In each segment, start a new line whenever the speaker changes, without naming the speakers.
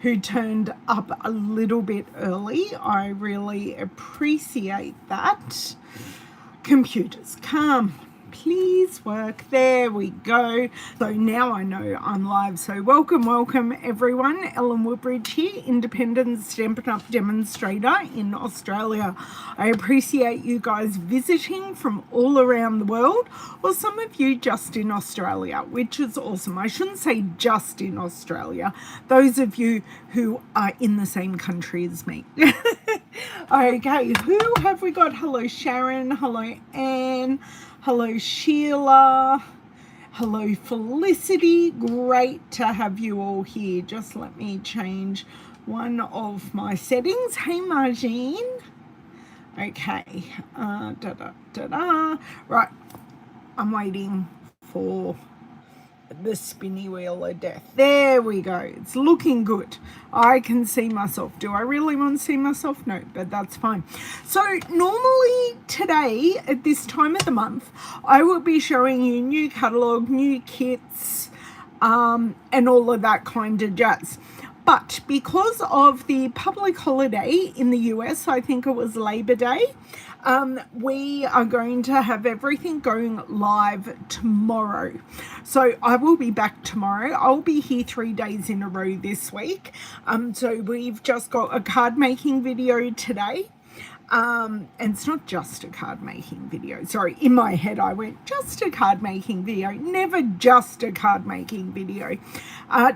who turned up a little bit early. I really appreciate that. Computers, come. Please work. There we go. So now I know I'm live. So welcome everyone. Ellen Woodbridge here, independent Stampin Up demonstrator in Australia. I appreciate you guys visiting from all around the world, or some of you just in Australia, which is awesome. I shouldn't say just in Australia. Those of you who are in the same country as me. Okay, who have we got? Hello Sharon, hello Anne, hello Sheila, hello Felicity. Great to have you all here. Just let me change one of my settings. Hey Margine. Okay, right, I'm waiting for the spinny wheel of death. There we go. It's looking good. I can see myself. Do I really want to see myself? No, but that's fine. So normally today at this time of the month, I will be showing you new catalogue, new kits, and all of that kind of jazz. But because of the public holiday in the US, I think it was Labor Day, we are going to have everything going live tomorrow. So I will be back tomorrow. I'll be here 3 days in a row this week. So we've just got a card making video today. And it's not just a card making video. Sorry, in my head I went just a card making video, never just a card making video.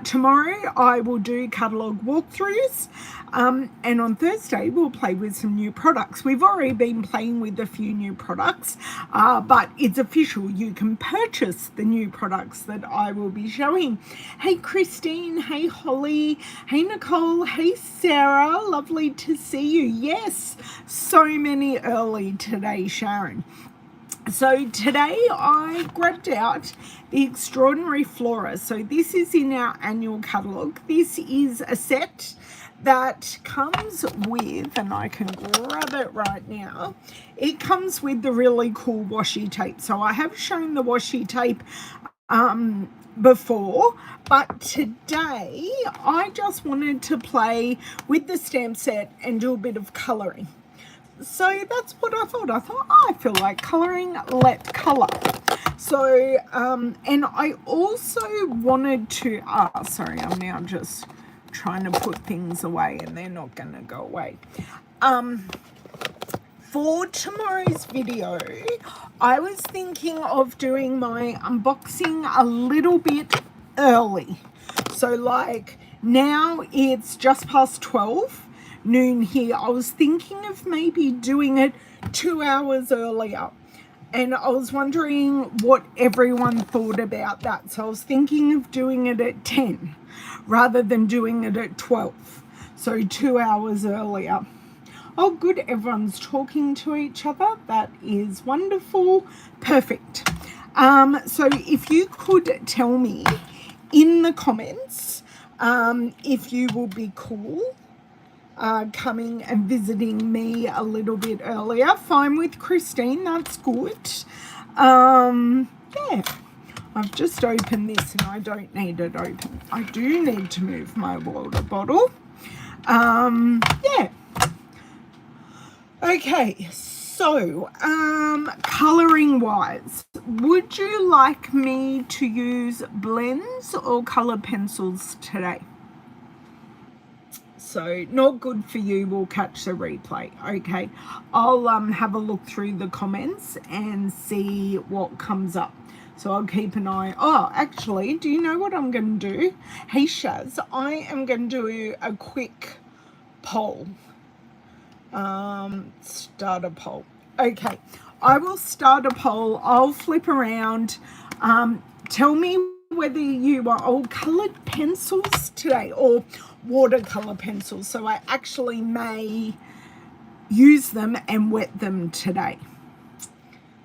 Tomorrow I will do catalogue walkthroughs, and on Thursday we'll play with some new products. We've already been playing with a few new products, but it's official. You can purchase the new products that I will be showing. Hey Christine, hey Holly, hey Nicole, hey Sarah, lovely to see you. Yes, so many early today, Sharon. So today I grabbed out the Extraordinary Flora. So this is in our annual catalogue. This is a set that comes with, and I can grab it right now, it comes with the really cool washi tape. So I have shown the washi tape before, but today I just wanted to play with the stamp set and do a bit of colouring. So that's what I thought. I feel like colouring, let's colour. So, and I also wanted to, sorry, I'm now just trying to put things away and they're not going to go away. For tomorrow's video, I was thinking of doing my unboxing a little bit early. So like now it's just past 12 noon here. I was thinking of maybe doing it 2 hours earlier, and I was wondering what everyone thought about that. So I was thinking of doing it at 10 rather than doing it at 12, so 2 hours earlier. Oh good, everyone's talking to each other. That is wonderful. Perfect. So if you could tell me in the comments if you will be cool coming and visiting me a little bit earlier. Fine with Christine, that's good. Yeah, I've just opened this and I don't need it open. I do need to move my water bottle. Yeah. Okay, so colouring wise, would you like me to use blends or colour pencils today? So not good for you, we'll catch the replay. Okay, I'll have a look through the comments and see what comes up. So I'll keep an eye. Oh, actually, do you know what I'm going to do? Hey Shaz, I am going to do a quick poll. Start a poll. Okay, I will start a poll. I'll flip around. Tell me whether you are all coloured pencils today or watercolour pencils. So I actually may use them and wet them today.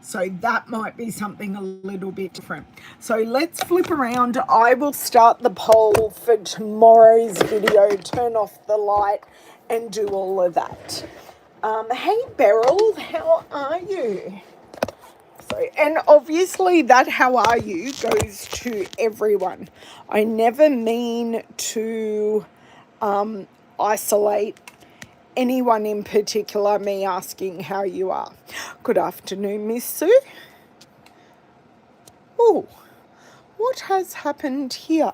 So that might be something a little bit different. So let's flip around. I will start the poll for tomorrow's video, turn off the light and do all of that. Hey Beryl, how are you? So, and obviously that how are you goes to everyone. I never mean to isolate anyone in particular, me asking how you are. Good afternoon, Miss Sue. Oh, what has happened here?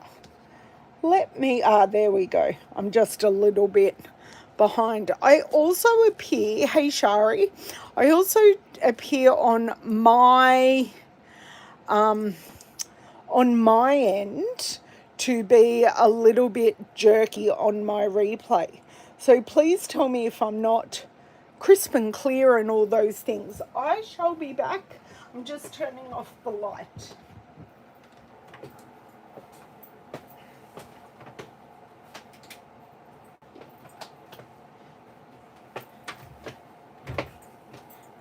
Let me, there we go. I'm just a little bit behind. I also appear, hey Shari, I also appear on my end to be a little bit jerky on my replay. So please tell me if I'm not crisp and clear and all those things. I shall be back. I'm just turning off the light.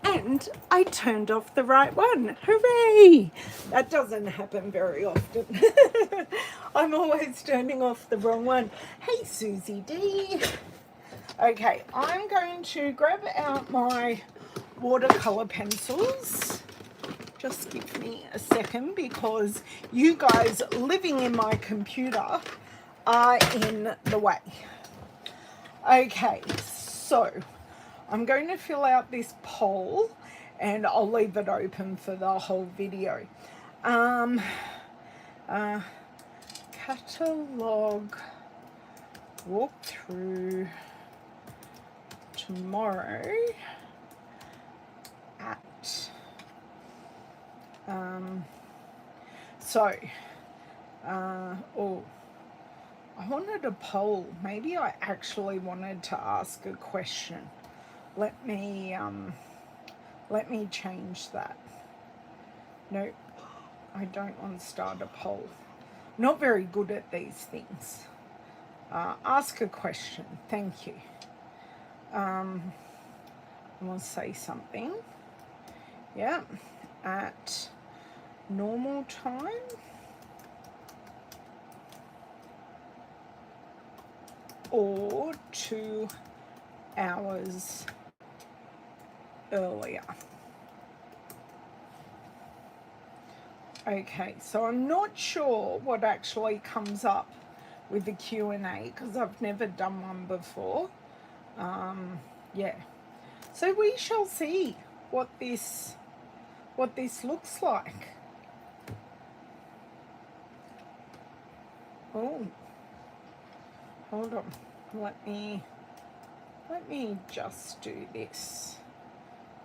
And I turned off the right one. Hooray! That doesn't happen very often. I'm always turning off the wrong one. Hey, Susie D. Okay, I'm going to grab out my watercolor pencils. Just give me a second because you guys living in my computer are in the way. Okay, so I'm going to fill out this poll and I'll leave it open for the whole video. Catalog walkthrough tomorrow at I wanted a poll. Maybe I actually wanted to ask a question. Let me change that. Nope, I don't want to start a poll. Not very good at these things. Ask a question. Thank you. I want to say something. Yeah, at normal time. Or 2 hours earlier. Okay, so I'm not sure what actually comes up with the Q&A because I've never done one before. Yeah, so we shall see what this looks like. Oh, hold on. Let me just do this.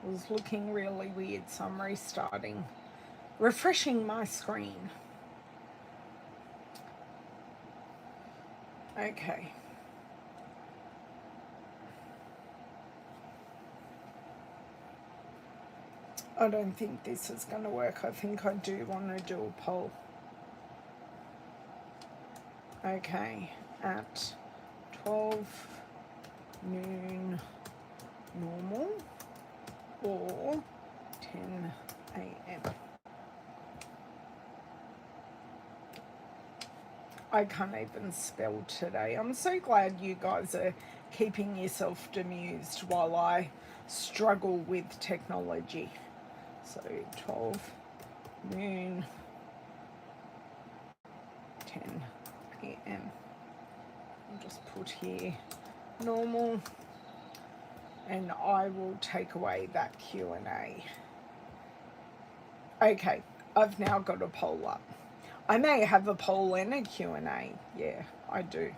It was looking really weird, so I'm restarting. Refreshing my screen. Okay. I don't think this is going to work. I think I do want to do a poll. Okay, at 12 noon normal or 10 a.m. I can't even spell today. I'm so glad you guys are keeping yourself amused while I struggle with technology. So 12 noon, 10 a.m. I'll just put here normal and I will take away that Q&A. Okay, I've now got a poll up. I may have a poll and a Q&A. Yeah, I do.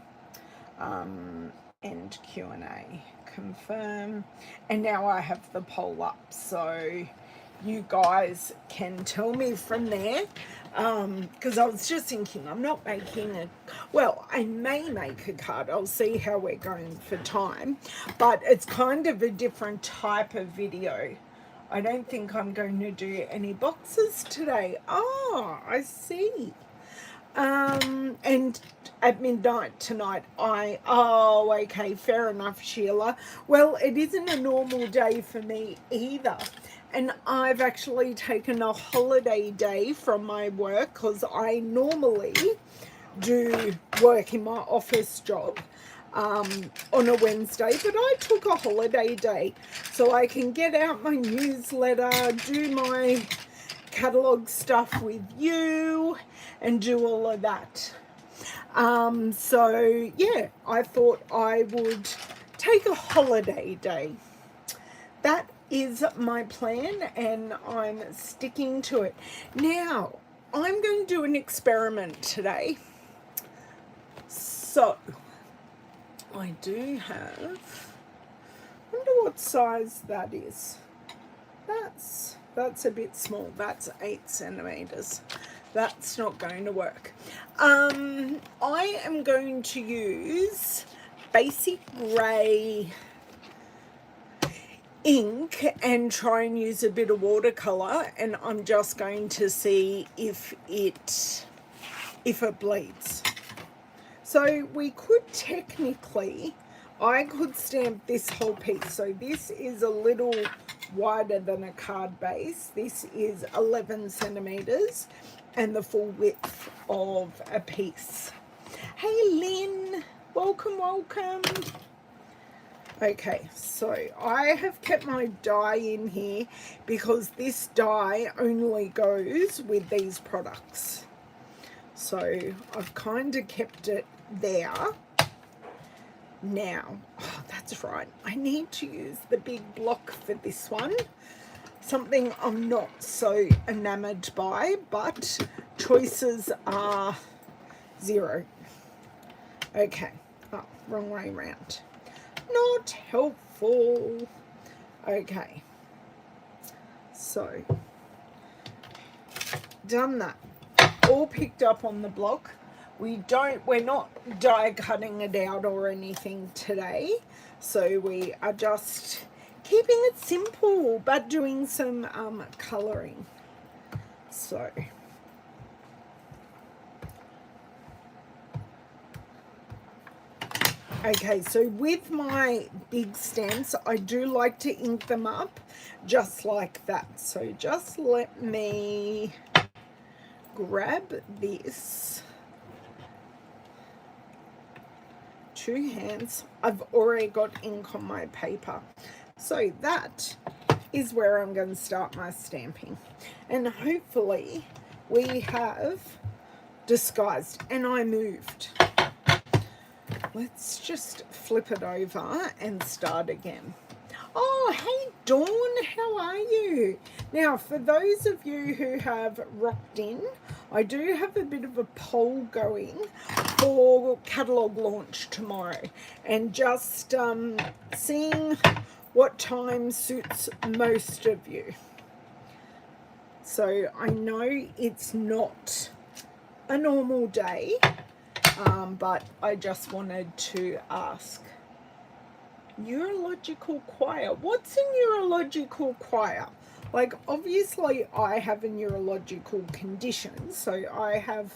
End Q&A. Confirm. And now I have the poll up. So you guys can tell me from there. Because I was just thinking, I'm not making a... Well, I may make a card. I'll see how we're going for time. But it's kind of a different type of video. I don't think I'm going to do any boxes today. Oh, I see. And at midnight tonight, okay, fair enough, Sheila. Well, it isn't a normal day for me either. And I've actually taken a holiday day from my work because I normally do work in my office job on a Wednesday, but I took a holiday day so I can get out my newsletter, do my catalog stuff with you and do all of that. So yeah, I thought I would take a holiday day. That is my plan, and I'm sticking to it. Now, I'm going to do an experiment today. So, I do have, I wonder what size that is. That's a bit small. That's 8 centimeters. That's not going to work. I am going to use basic grey ink and try and use a bit of watercolor, and I'm just going to see if it bleeds. So we could technically, I could stamp this whole piece. So this is a little wider than a card base. This is 11 centimeters and the full width of a piece. Hey Lynn, welcome, welcome. Okay, so I have kept my die in here because this die only goes with these products. So I've kind of kept it there. Now, oh, that's right, I need to use the big block for this one. Something I'm not so enamored by, but choices are 0. Okay, oh, wrong way around. Not helpful. Okay, so done that. All picked up on the block. We're not die cutting it out or anything today, so we are just keeping it simple but doing some coloring. So okay, so with my big stamps, I do like to ink them up just like that. So just let me grab this. 2 hands. I've already got ink on my paper. So that is where I'm going to start my stamping. And hopefully we have disguised, and I moved. Let's just flip it over and start again. Oh, hey Dawn, how are you? Now, for those of you who have rocked in, I do have a bit of a poll going for catalogue launch tomorrow, and just seeing what time suits most of you. So I know it's not a normal day, but I just wanted to ask. Neurological choir. What's a neurological choir? Like, obviously I have a neurological condition, so I have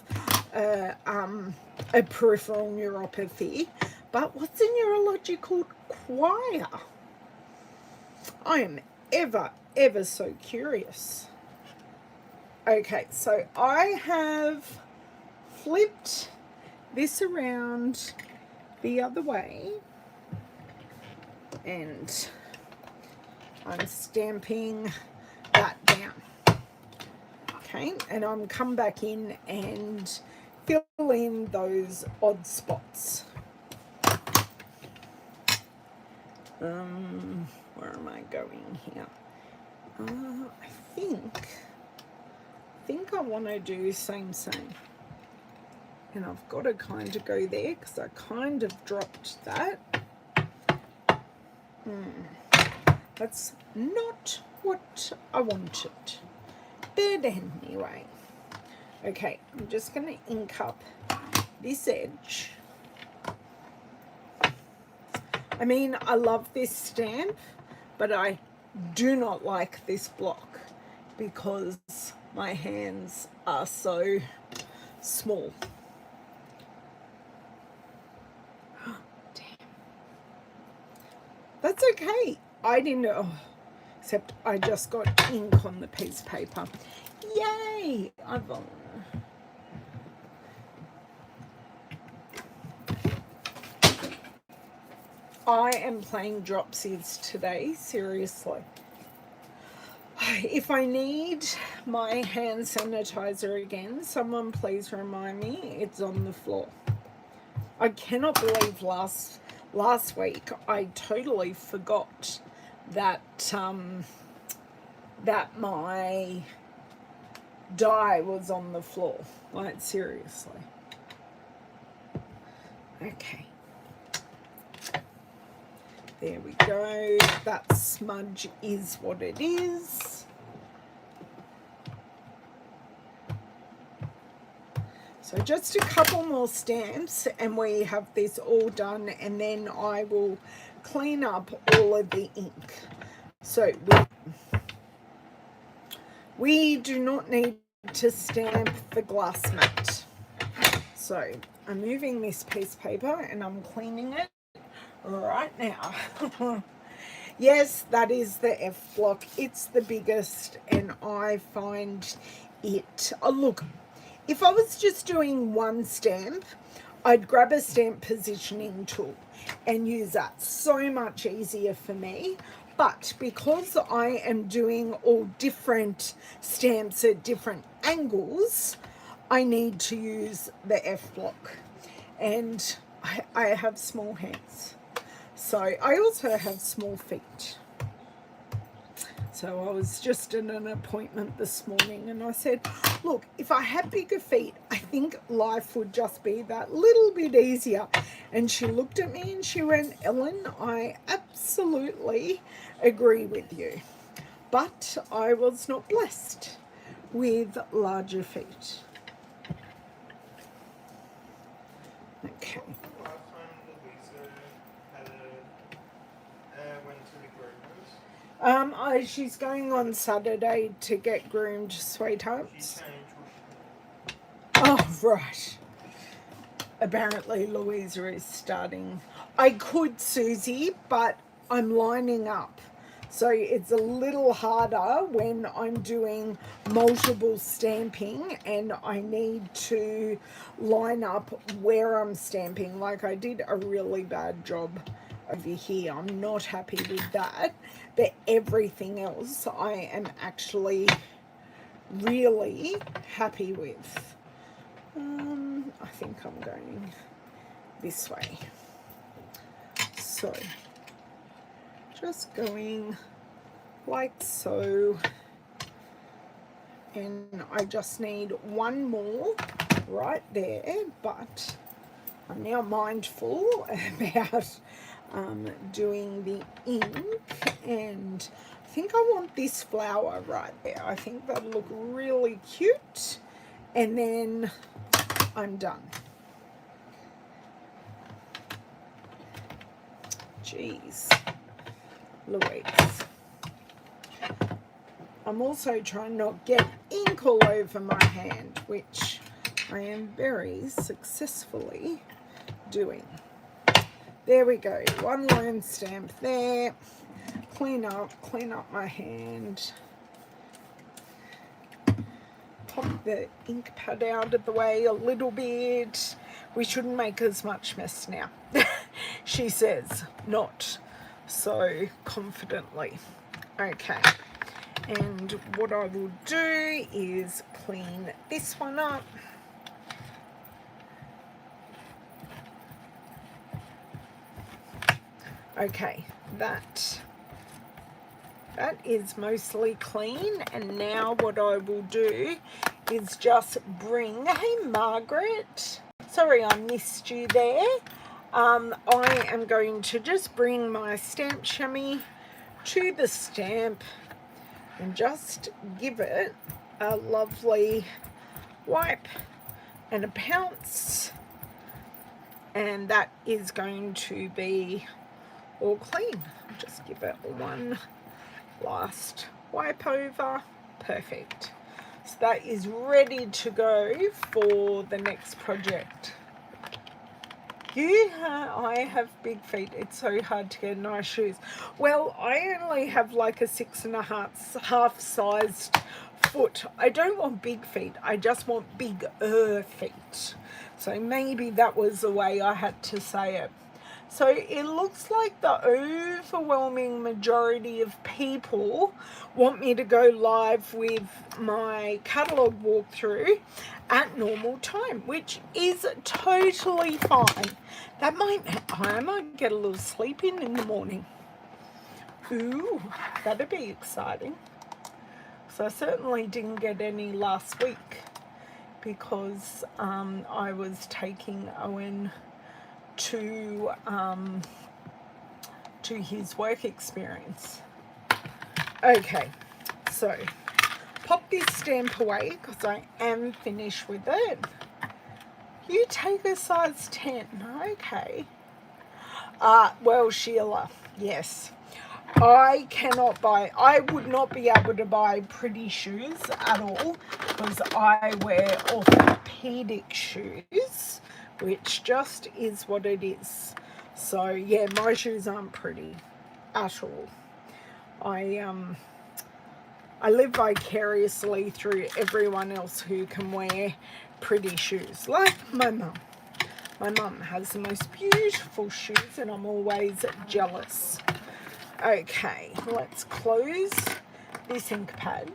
a peripheral neuropathy, but what's a neurological choir? I am ever so curious. Okay, so I have flipped this around the other way, and I'm stamping that down. Okay, and I'm come back in and fill in those odd spots. Where am I going here? I think I want to do same. And I've got to kind of go there because I kind of dropped that. That's not what I wanted. But anyway. Okay, I'm just going to ink up this edge. I mean, I love this stamp, but I do not like this block because my hands are so small. Damn. That's okay. I didn't know, except I just got ink on the piece of paper. Yay! I am playing dropsies today, seriously. If I need my hand sanitizer again, someone please remind me it's on the floor. I cannot believe last week I totally forgot that that my die was on the floor. Like, seriously. Okay. There we go. That smudge is what it is. So just a couple more stamps and we have this all done, and then I will clean up all of the ink. So we do not need to stamp the glass mat. So I'm moving this piece of paper and I'm cleaning it right now. Yes, that is the F block. It's the biggest, and I find it, oh look, if I was just doing one stamp, I'd grab a stamp positioning tool and use that. So much easier for me. But because I am doing all different stamps at different angles, I need to use the F block. And I have small hands. So I also have small feet. So I was just in an appointment this morning and I said, look, if I had bigger feet, I think life would just be that little bit easier. And she looked at me and she went, Ellen, I absolutely agree with you. But I was not blessed with larger feet. Okay. She's going on Saturday to get groomed, sweethearts. Oh, right. Apparently Louisa is starting. I could, Susie, but I'm lining up. So it's a little harder when I'm doing multiple stamping and I need to line up where I'm stamping. Like, I did a really bad job over here. I'm not happy with that, but everything else I am actually really happy with. I think I'm going this way. So just going like so, and I just need one more right there, but I'm now mindful about doing the ink, and I think I want this flower right there. I think that'll look really cute, and then I'm done. Jeez Louise. I'm also trying not to get ink all over my hand, which I am very successfully doing. There we go. One lone stamp there. Clean up my hand. Pop the ink pad out of the way a little bit. We shouldn't make as much mess now. She says, not so confidently. Okay. And what I will do is clean this one up. Okay, that is mostly clean, and now what I will do is just bring, hey Margaret, sorry I missed you there. I am going to just bring my stamp chamois to the stamp and just give it a lovely wipe and a pounce, and that is going to be all clean. Just give it one last wipe over. Perfect. So that is ready to go for the next project. I have big feet. It's so hard to get nice shoes. Well, I only have like a 6.5 sized foot. I don't want big feet. I just want bigger feet. So maybe that was the way I had to say it. So it looks like the overwhelming majority of people want me to go live with my catalogue walkthrough at normal time, which is totally fine. I might get a little sleep in the morning. Ooh, that'd be exciting. So I certainly didn't get any last week because I was taking Owen to his work experience. Okay, so pop this stamp away because I am finished with it. You take a size 10, okay. Well, Sheila, yes. I would not be able to buy pretty shoes at all because I wear orthopedic shoes, which just is what it is. So yeah, my shoes aren't pretty at all. I live vicariously through everyone else who can wear pretty shoes, like my mum. My mum has the most beautiful shoes and I'm always jealous. Okay, let's close this ink pad.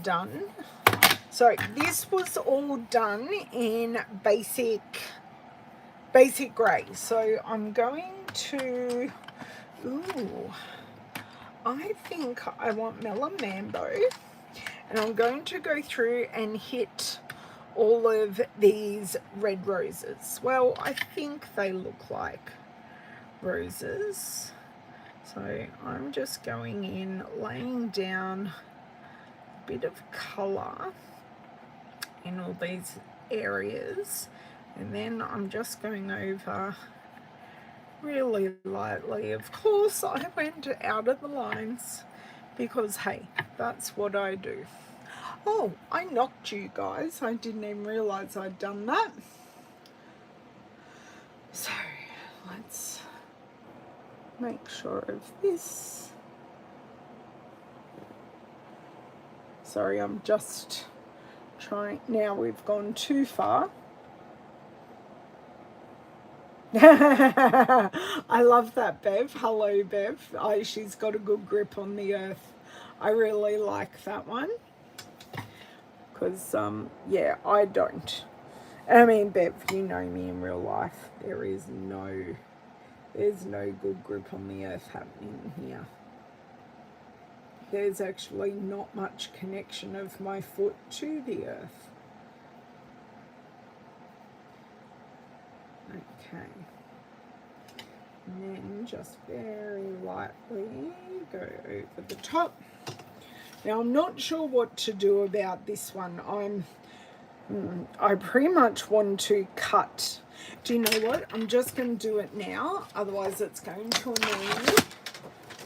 Done. So this was all done in basic grey. So I'm going to, I think I want Melon Mambo. And I'm going to go through and hit all of these red roses. Well, I think they look like roses. So I'm just going in, laying down a bit of colour in all these areas. And then I'm just going over really lightly. Of course, I went out of the lines because, hey, that's what I do. Oh, I knocked you guys. I didn't even realise I'd done that. So let's make sure of this. Sorry, I'm just trying. Now we've gone too far. I love that, Bev. Hello, Bev. She's got a good grip on the earth. I really like that one. Because, yeah, I don't. I mean, Bev, you know me in real life. There's no good grip on the earth happening here. There's actually not much connection of my foot to the earth. Okay. And then just very lightly go over the top. Now, I'm not sure what to do about this one. I pretty much want to cut. Do you know what? I'm just going to do it now. Otherwise, it's going to annoy me.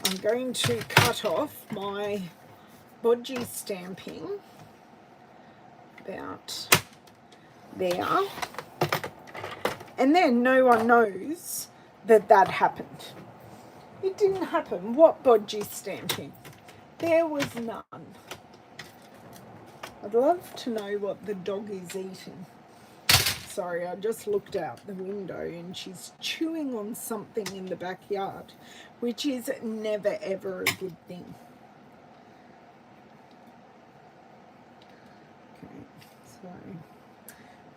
I'm going to cut off my bodgy stamping about there. And then no one knows that happened. It didn't happen. What bodgy stamping? There was none. I'd love to know what the dog is eating. Sorry, I just looked out the window and she's chewing on something in the backyard, which is never ever a good thing. Okay, so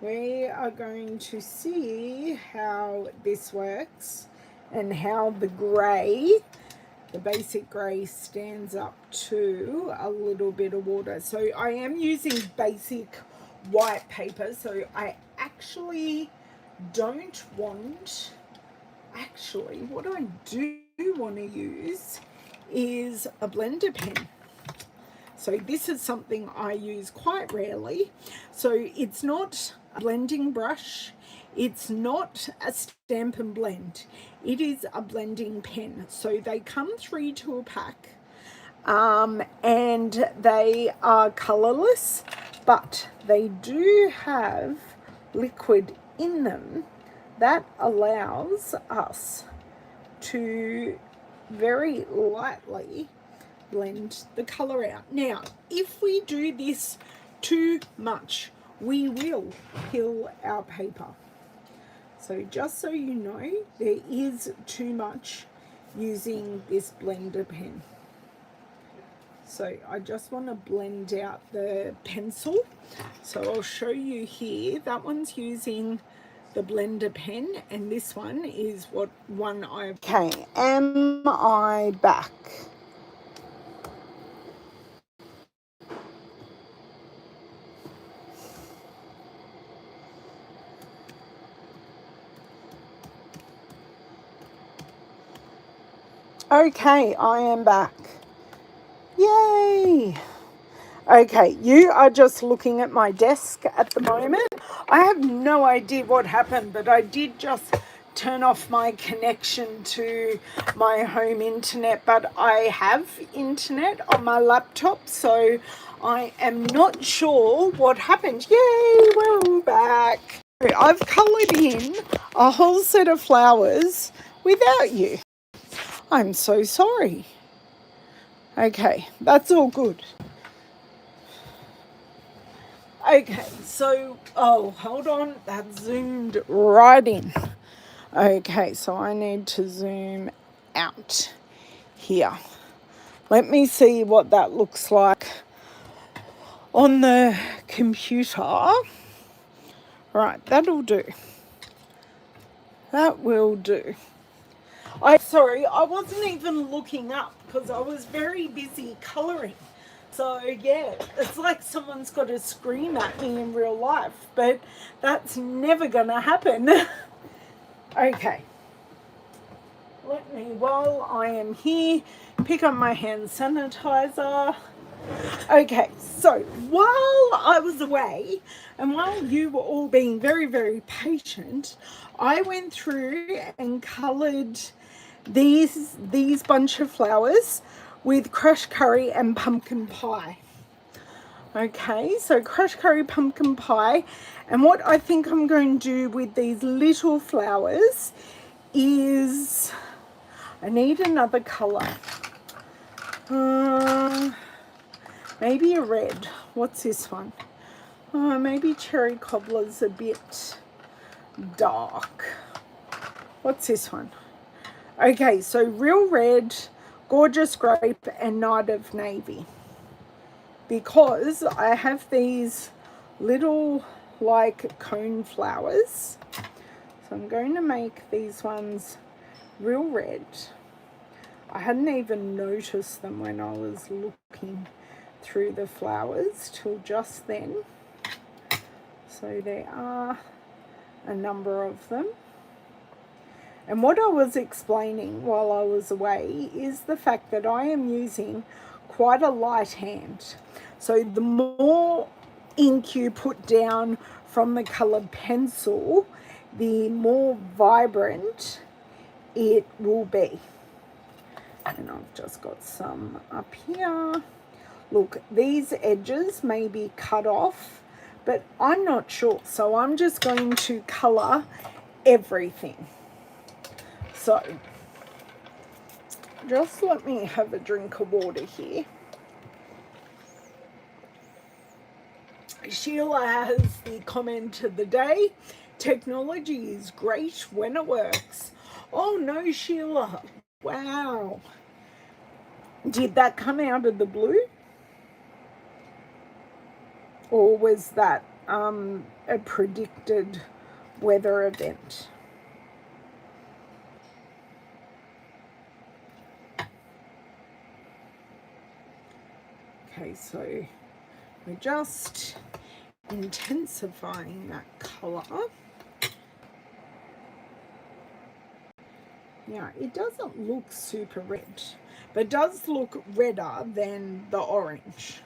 we are going to see how this works and how the grey, the basic grey, stands up to a little bit of water. So I am using basic white paper, so I actually don't want, what I do want to use is a blender pen. So this is something I use quite rarely. So it's not a blending brush, it's not a stamp and blend, it is a blending pen. So they come 3 to a pack, and they are colourless, but they do have liquid in them that allows us to very lightly blend the colour out. Now, if we do this too much, we will peel our paper. So just so you know, there is too much using this blender pen. So I just want to blend out the pencil. So I'll show you here. That one's using the blender pen, and this one is what one I... Okay, am I back? Okay, I am back. Yay! Okay, you are just looking at my desk at the moment. I have no idea what happened, but I did just turn off my connection to my home internet, but I have internet on my laptop, so I am not sure what happened. Yay, we're all back. I've coloured in a whole set of flowers without you. I'm so sorry. Okay, that's all good. Okay, so, oh, hold on, that zoomed right in. Okay, so I need to zoom out here. Let me see what that looks like on the computer. Right, that'll do. That will do. Sorry, I wasn't even looking up because I was very busy colouring. So yeah, it's like someone's got to scream at me in real life, but that's never gonna happen. Okay. Let me, while I am here, pick up my hand sanitizer. Okay, so while I was away and while you were all being very, very patient, I went through and coloured these bunch of flowers with crushed curry and pumpkin pie. Okay, so crushed curry, pumpkin pie, and what I think I'm going to do with these little flowers is I need another colour. Maybe a red. What's this one? Maybe cherry cobbler's a bit dark. What's this one? Okay, so real red, gorgeous grape, and night of navy. Because I have these little like cone flowers. So I'm going to make these ones real red. I hadn't even noticed them when I was looking through the flowers till just then. So there are a number of them. And what I was explaining while I was away is the fact that I am using quite a light hand. So the more ink you put down from the coloured pencil, the more vibrant it will be. And I've just got some up here. Look, these edges may be cut off, but I'm not sure. So I'm just going to colour everything. So just let me have a drink of water here. Sheila has the comment of the day. Technology is great when it works. Oh no, Sheila. Wow. Did that come out of the blue? Or was that a predicted weather event? Okay, so we're just intensifying that colour. Now, it doesn't look super red, but it does look redder than the orange.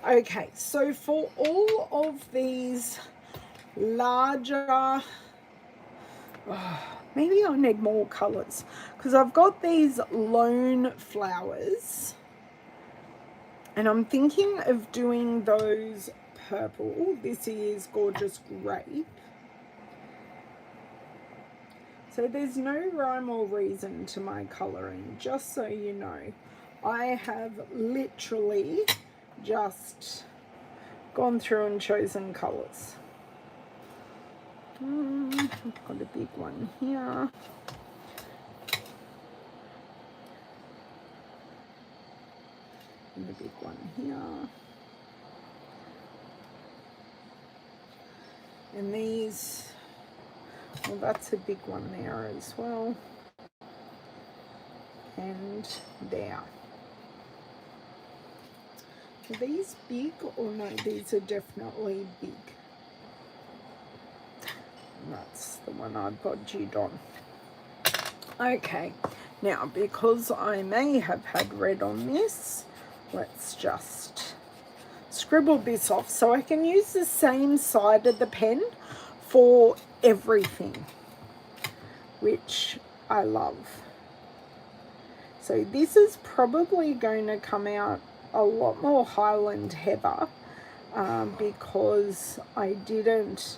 Okay, so for all of these larger, maybe I need more colours, because I've got these lone flowers, and I'm thinking of doing those purple. This is gorgeous grape. So there's no rhyme or reason to my colouring, just so you know. I have literally just gone through and chosen colours. I've got a big one here. And a big one here. And these, well, that's a big one there as well. And there. Are these big or no? These are definitely big. And that's the one I budgied on. Okay, now because I may have had red on this, let's just scribble this off so I can use the same side of the pen for everything, which I love. So this is probably going to come out a lot more Highland Heather because I didn't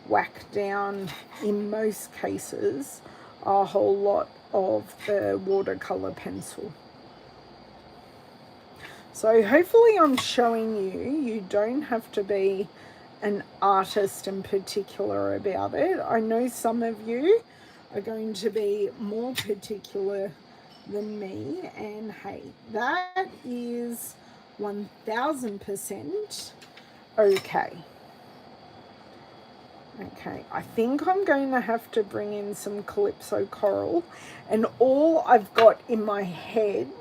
whack down, in most cases, a whole lot of the watercolor pencil. So hopefully I'm showing you don't have to be an artist in particular about it. I know some of you are going to be more particular than me, and hey, that is 1000% okay. Okay, I think I'm going to have to bring in some Calypso Coral, and all I've got in my head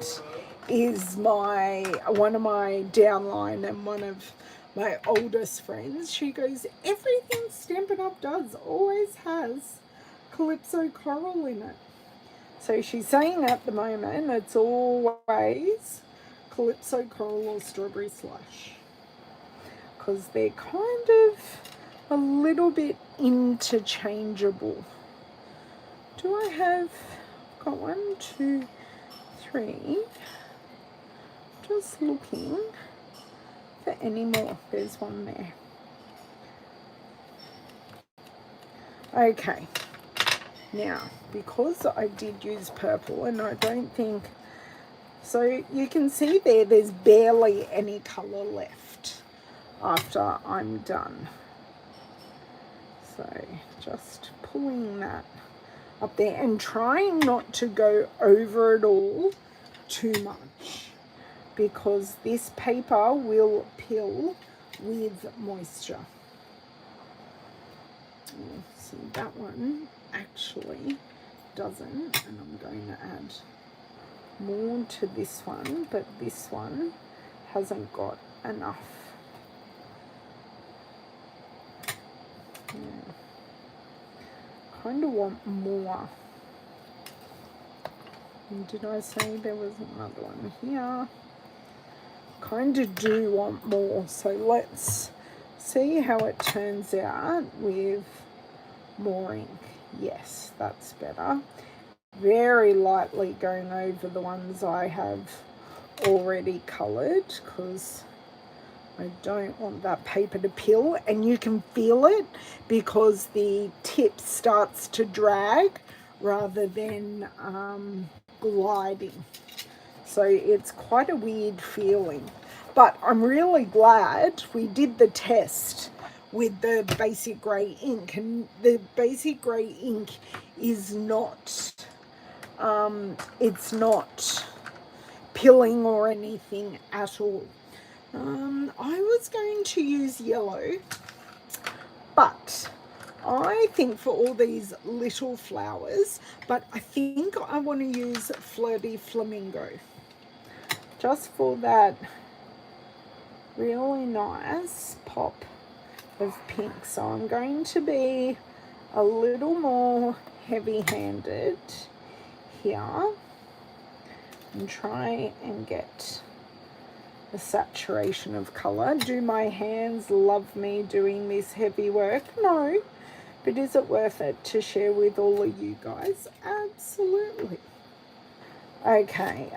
is one of my downline and one of my oldest friends. She goes, everything Stampin' Up does always has Calypso Coral in it. So she's saying at the moment it's always Calypso Coral or Strawberry Slush, because they're kind of a little bit interchangeable. Do I have, got 1, 2, 3, just looking for any more. There's one there. Okay, now because I did use purple, and I don't think, so you can see there's barely any colour left after I'm done. So just pulling that up there and trying not to go over it all too much, because this paper will peel with moisture. See, that one actually doesn't, and I'm going to add more to this one, but this one hasn't got enough. Kind of want more. And did I say there was another one here? Kind of do want more, so let's see how it turns out with more ink. Yes, that's better. Very lightly going over the ones I have already coloured, because I don't want that paper to peel, and you can feel it because the tip starts to drag rather than gliding. So it's quite a weird feeling. But I'm really glad we did the test with the basic grey ink, and the basic grey ink is not, it's not pilling or anything at all. I was going to use yellow, but I think for all these little flowers, but I think I want to use Flirty Flamingo, just for that really nice pop of pink. So I'm going to be a little more heavy-handed here and try and get the saturation of colour. Do my hands love me doing this heavy work? No. But is it worth it to share with all of you guys? Absolutely. Okay,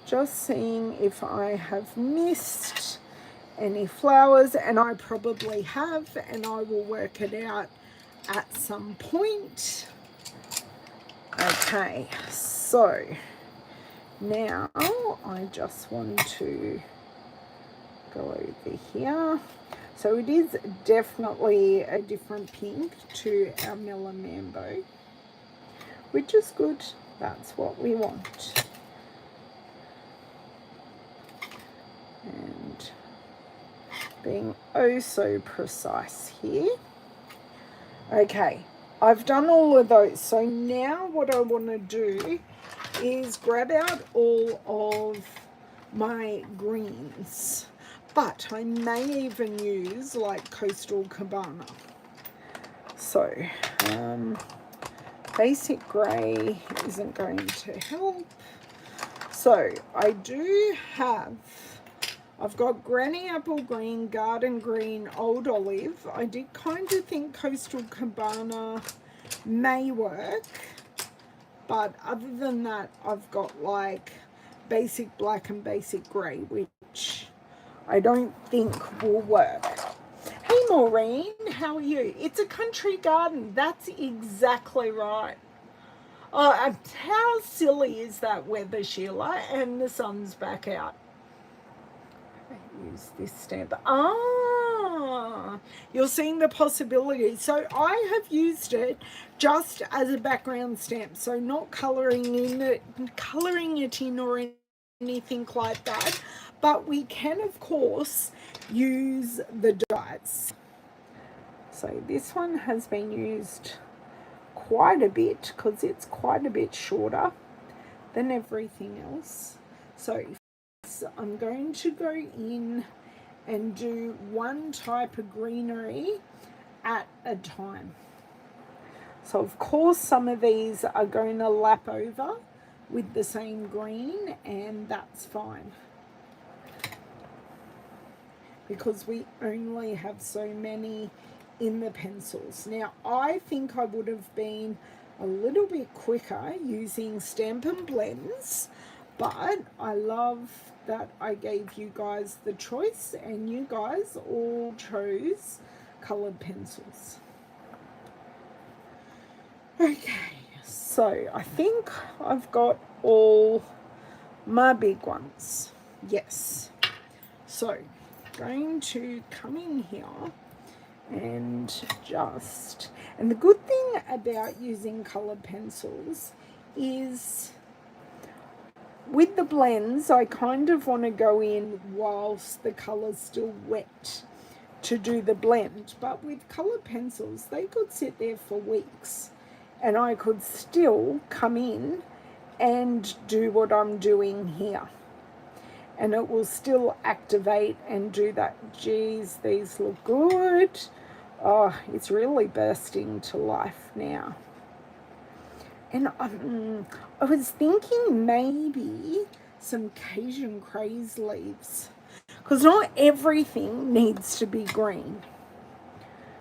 just seeing if I have missed any flowers, and I probably have, and I will work it out at some point. Okay, so Now I just want to go over here. So it is definitely a different pink to our Melon Mambo, which is good. That's what we want. And being oh so precise here. Okay, I've done all of those. So now what I want to do is grab out all of my greens. But I may even use like Coastal Cabana. So, basic grey isn't going to help. So, I've got Granny Apple Green, Garden Green, Old Olive. I did kind of think Coastal Cabana may work. But other than that, I've got like Basic Black and Basic Grey, which I don't think will work. Hey Maureen, how are you? It's a country garden. That's exactly right. Oh, how silly is that weather, Sheila? And the sun's back out. Use this stamp. You're seeing the possibility. So I have used it just as a background stamp, so not colouring it in or anything like that. But we can, of course, use the dies. So this one has been used quite a bit because it's quite a bit shorter than everything else. So I'm going to go in and do one type of greenery at a time. So of course some of these are going to lap over with the same green, and that's fine because we only have so many in the pencils. Now I think I would have been a little bit quicker using Stampin' Blends, but I love that I gave you guys the choice and you guys all chose coloured pencils. Okay, so I think I've got all my big ones. Yes. So going to come in here and the good thing about using coloured pencils is with the blends, I kind of want to go in whilst the colour's still wet to do the blend. But with coloured pencils, they could sit there for weeks and I could still come in and do what I'm doing here. And it will still activate and do that. Geez, these look good. Oh, it's really bursting to life now. And I was thinking maybe some Cajun Craze leaves, because not everything needs to be green.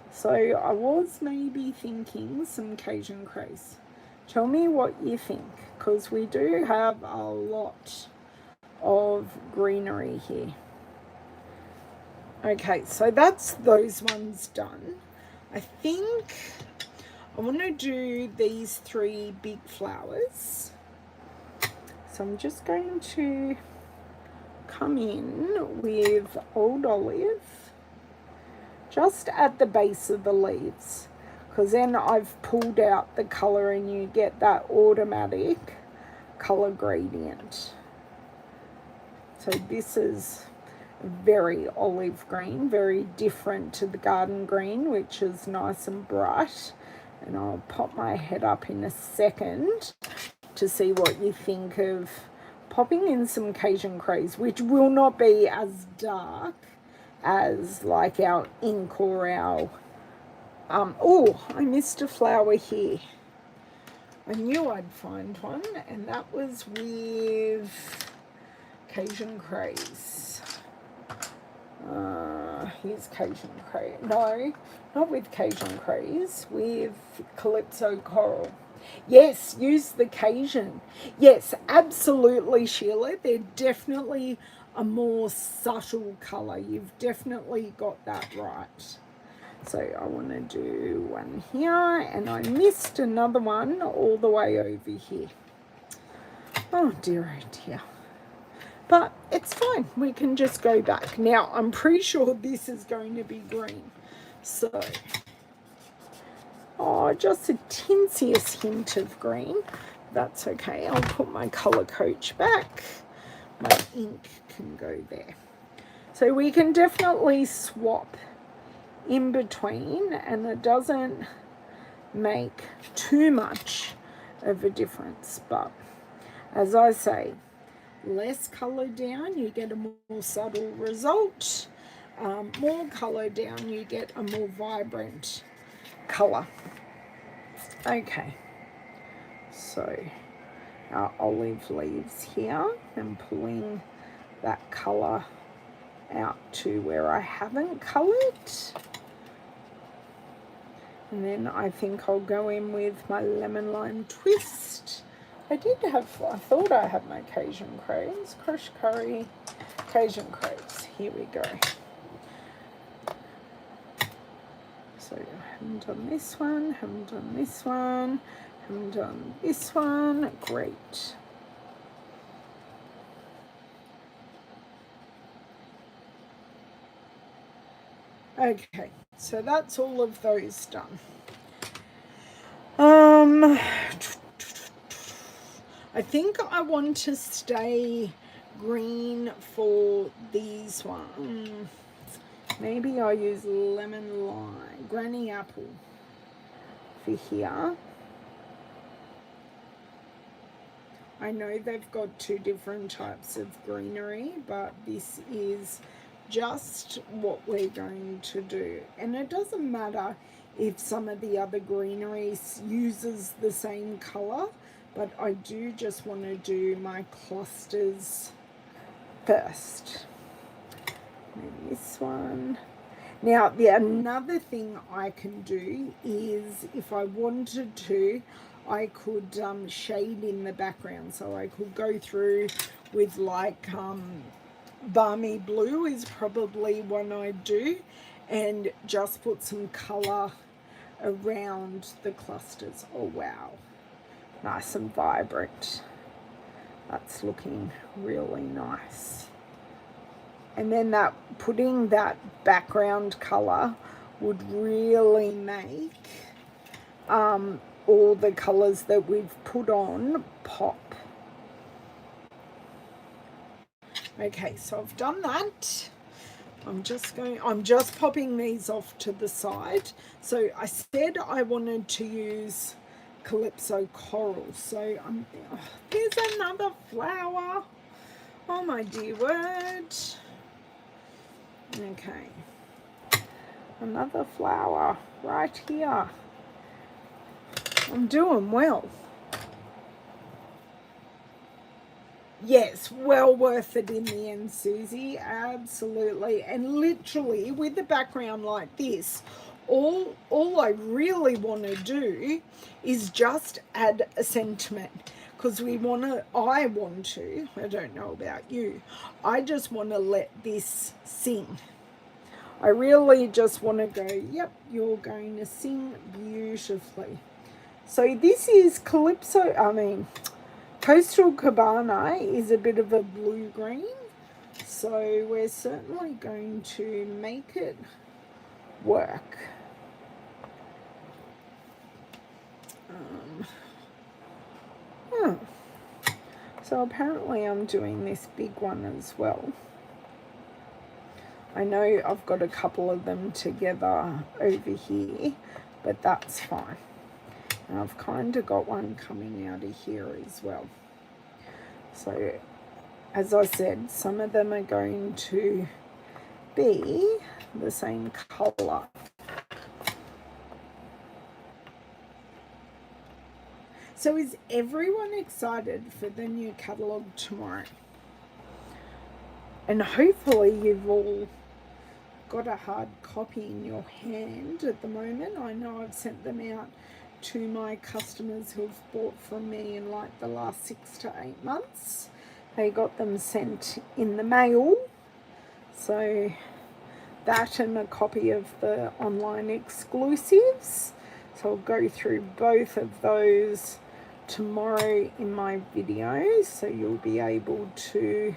So I was maybe thinking some Cajun Craze. Tell me what you think, because we do have a lot of greenery here. Okay, so that's those ones done. I think I want to do these three big flowers. So I'm just going to come in with Old Olive just at the base of the leaves, because then I've pulled out the colour and you get that automatic colour gradient. So this is very olive green, very different to the garden green, which is nice and bright. And I'll pop my head up in a second to see what you think of popping in some Cajun Craze, which will not be as dark as like our ink or our oh, I missed a flower here. I knew I'd find one, and that was with Cajun Craze. Here's Cajun Craze. No, not with Cajun Craze, with Calypso Coral. Yes, use the Cajun. Yes, absolutely, Sheila. They're definitely a more subtle colour. You've definitely got that right. So I want to do one here, and I missed another one all the way over here. Oh dear, oh dear. But it's fine. We can just go back. Now, I'm pretty sure this is going to be green. So, oh, just a tinsiest hint of green. That's okay. I'll put my colour coach back. My ink can go there. So we can definitely swap in between, and it doesn't make too much of a difference. But as I say, less colour down, you get a more subtle result. More colour down, you get a more vibrant colour. Okay, so our olive leaves here, and pulling that colour out to where I haven't coloured. And then I think I'll go in with my lemon lime twist. I thought I had my Cajun crows, crushed curry, Cajun crows. Here we go. So I haven't done this one, haven't done this one, haven't done this one. Great. Okay, so that's all of those done. I think I want to stay green for these ones. Maybe I'll use lemon lime, granny apple for here. I know they've got two different types of greenery, but this is just what we're going to do. And it doesn't matter if some of the other greenery uses the same colour, but I do just want to do my clusters first. And this one. Now, another thing I can do is, if I wanted to, I could shade in the background. So I could go through with like balmy blue is probably one I do, and just put some colour around the clusters. Oh wow, nice and vibrant. That's looking really nice. And then putting that background colour would really make all the colours that we've put on pop. Okay, so I've done that. I'm just popping these off to the side. So I said I wanted to use Calypso Coral. So there's another flower. Oh my dear word. Okay. Another flower right here. I'm doing well. Yes, well worth it in the end, Susie. Absolutely. And literally, with the background like this, all I really want to do is just add a sentiment. Because I don't know about you, I just want to let this sing. I really just want to go, yep, you're going to sing beautifully. So this is Coastal Cabana is a bit of a blue-green, so we're certainly going to make it work. So apparently I'm doing this big one as well. I know I've got a couple of them together over here, but that's fine. And I've kind of got one coming out of here as well. So, as I said, some of them are going to be the same colour. So is everyone excited for the new catalogue tomorrow? And hopefully you've all got a hard copy in your hand at the moment. I know I've sent them out to my customers who've bought from me in like the last 6 to 8 months. They got them sent in the mail. So that and a copy of the online exclusives. So I'll go through both of those tomorrow in my video, so you'll be able to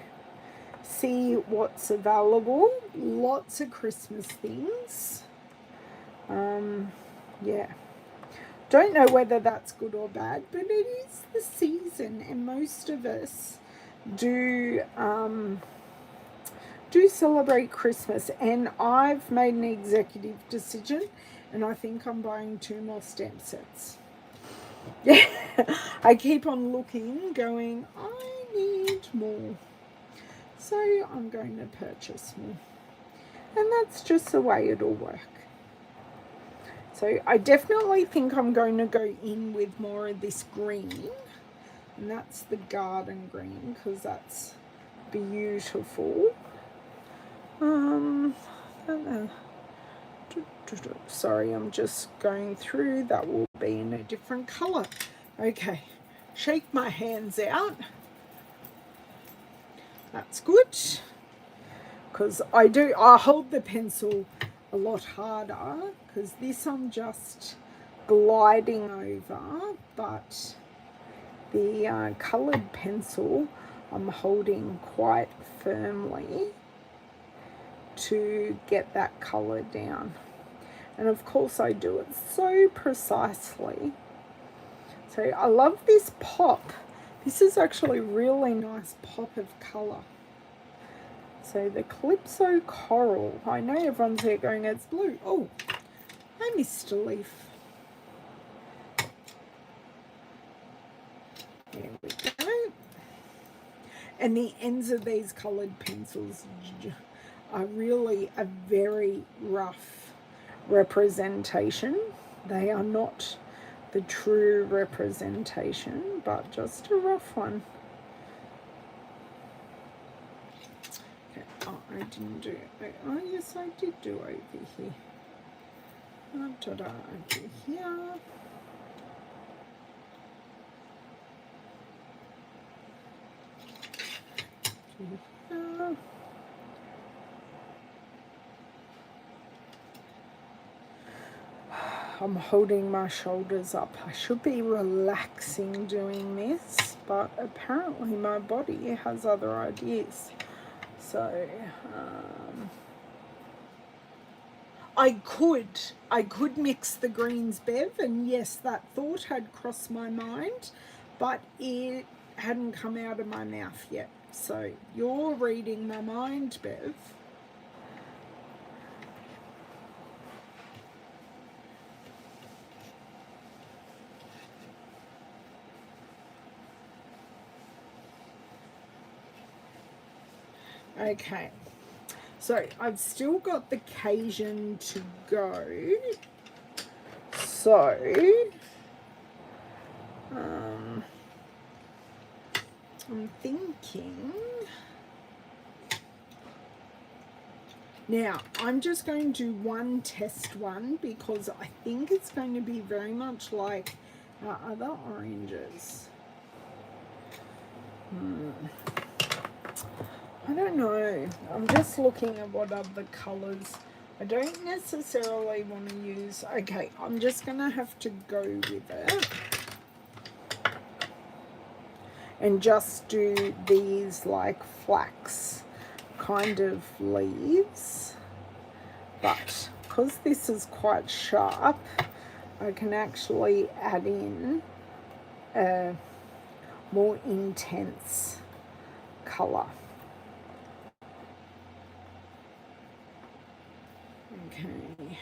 see what's available. Lots of Christmas things. Yeah, don't know whether that's good or bad, but it is the season, and most of us do celebrate Christmas. And I've made an executive decision, and I think I'm buying 2 more stamp sets. Yeah, I keep on looking, going, I need more, so I'm going to purchase more, and that's just the way it'll work. So I definitely think I'm going to go in with more of this green, and that's the garden green, because that's beautiful. Sorry, I'm just going through. That will be in a different color. Okay, shake my hands out. That's good, because I hold the pencil a lot harder, because this I'm just gliding over, but the coloured pencil I'm holding quite firmly to get that colour down. And of course I do it so precisely. So I love this pop. This is actually a really nice pop of colour. So the Calypso Coral. I know everyone's here going, it's blue. Oh, I missed a leaf. There we go. And the ends of these coloured pencils are really a very rough representation. They are not the true representation, but just a rough one. Okay. Oh, I didn't do it. Oh, yes, I did do over here. Ta-da, over here. I'm holding my shoulders up. I should be relaxing doing this, but apparently my body has other ideas. So I could mix the greens, Bev, and yes, that thought had crossed my mind, but it hadn't come out of my mouth yet. So you're reading my mind, Bev. Okay, so I've still got the Cajun to go. So I'm thinking now I'm just going to do one test one, because I think it's going to be very much like our other oranges. I don't know. I'm just looking at what other colours. I don't necessarily want to use... Okay, I'm just going to have to go with it. And just do these like flax kind of leaves. But because this is quite sharp, I can actually add in a more intense colour. Okay,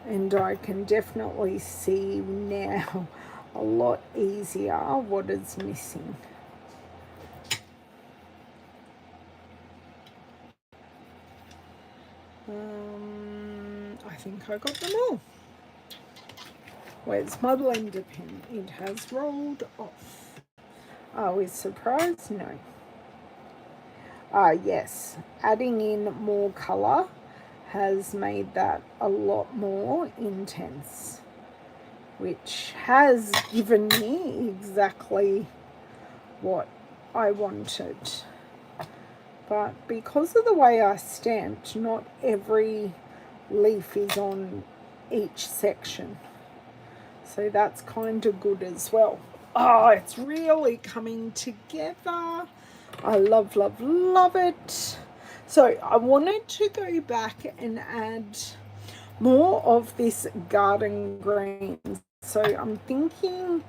and I can definitely see now a lot easier what is missing. I think I got them all. Where's my blender pen? It has rolled off. Are we surprised? No. Yes, adding in more colour has made that a lot more intense, which has given me exactly what I wanted. But because of the way I stamped, not every leaf is on each section. So that's kind of good as well. Oh, it's really coming together. I love, love, love it. So I wanted to go back and add more of this garden green. So I'm thinking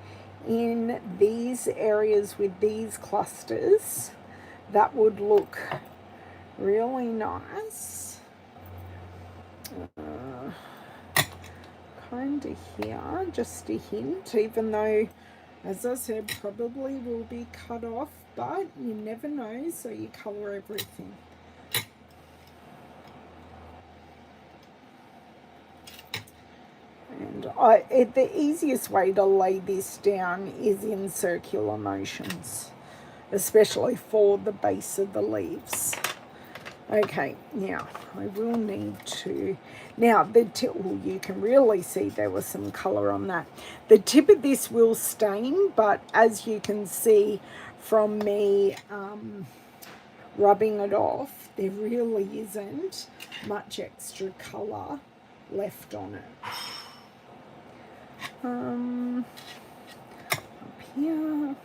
in these areas with these clusters, that would look really nice. Kind of here, just a hint, even though, as I said, probably will be cut off, but you never know, so you colour everything. And the easiest way to lay this down is in circular motions, especially for the base of the leaves. Okay, now I will need to, now you can really see there was some colour on that. The tip of this will stain, but as you can see from me rubbing it off, there really isn't much extra colour left on it. Up here.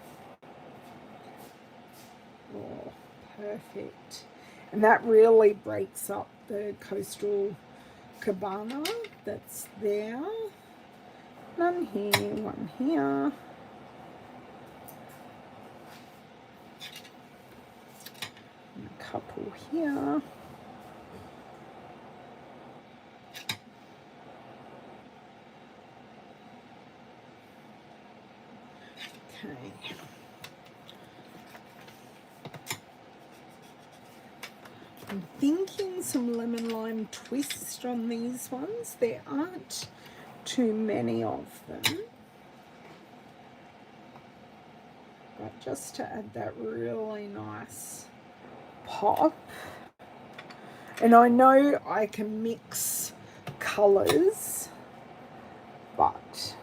Oh, perfect. And that really breaks up the coastal cabana that's there. One here, one here. And a couple here. Okay. I'm thinking some lemon lime twist on these ones. There aren't too many of them. But just to add that really nice pop. And I know I can mix colours, but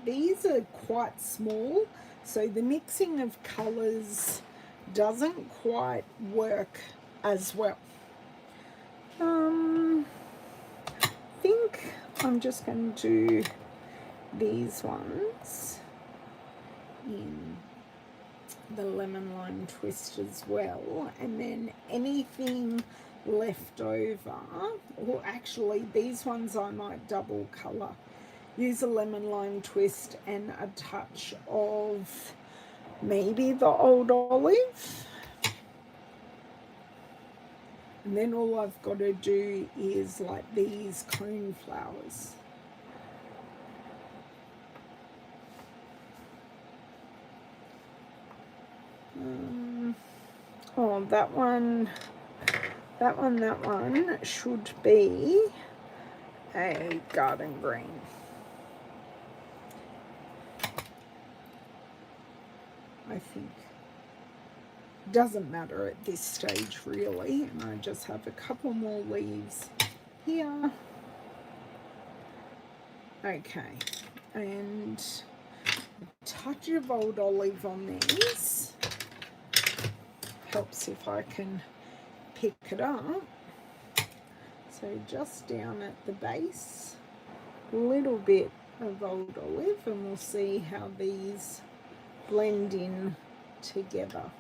these are quite small, so the mixing of colours doesn't quite work as well. I think I'm just going to do these ones in the lemon lime twist as well, and then anything left over, or actually these ones I might double colour. Use a lemon lime twist and a touch of maybe the old olive. And then all I've got to do is like these cone flowers. Oh, that one should be a garden green. I think. Doesn't matter at this stage really, and I just have a couple more leaves here. Okay, and a touch of old olive on these. Helps if I can pick it up. So just down at the base, a little bit of old olive, and we'll see how these blend in together.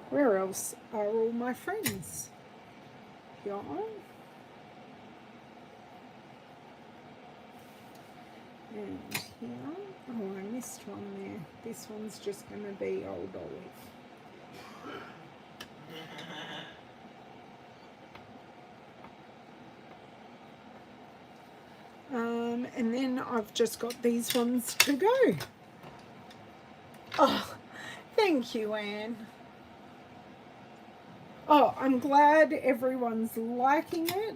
Where else are all my friends? Yeah. And here, oh, I missed one there. This one's just going to be old olive. And then I've just got these ones to go. Oh, thank you, Anne. Oh, I'm glad everyone's liking it.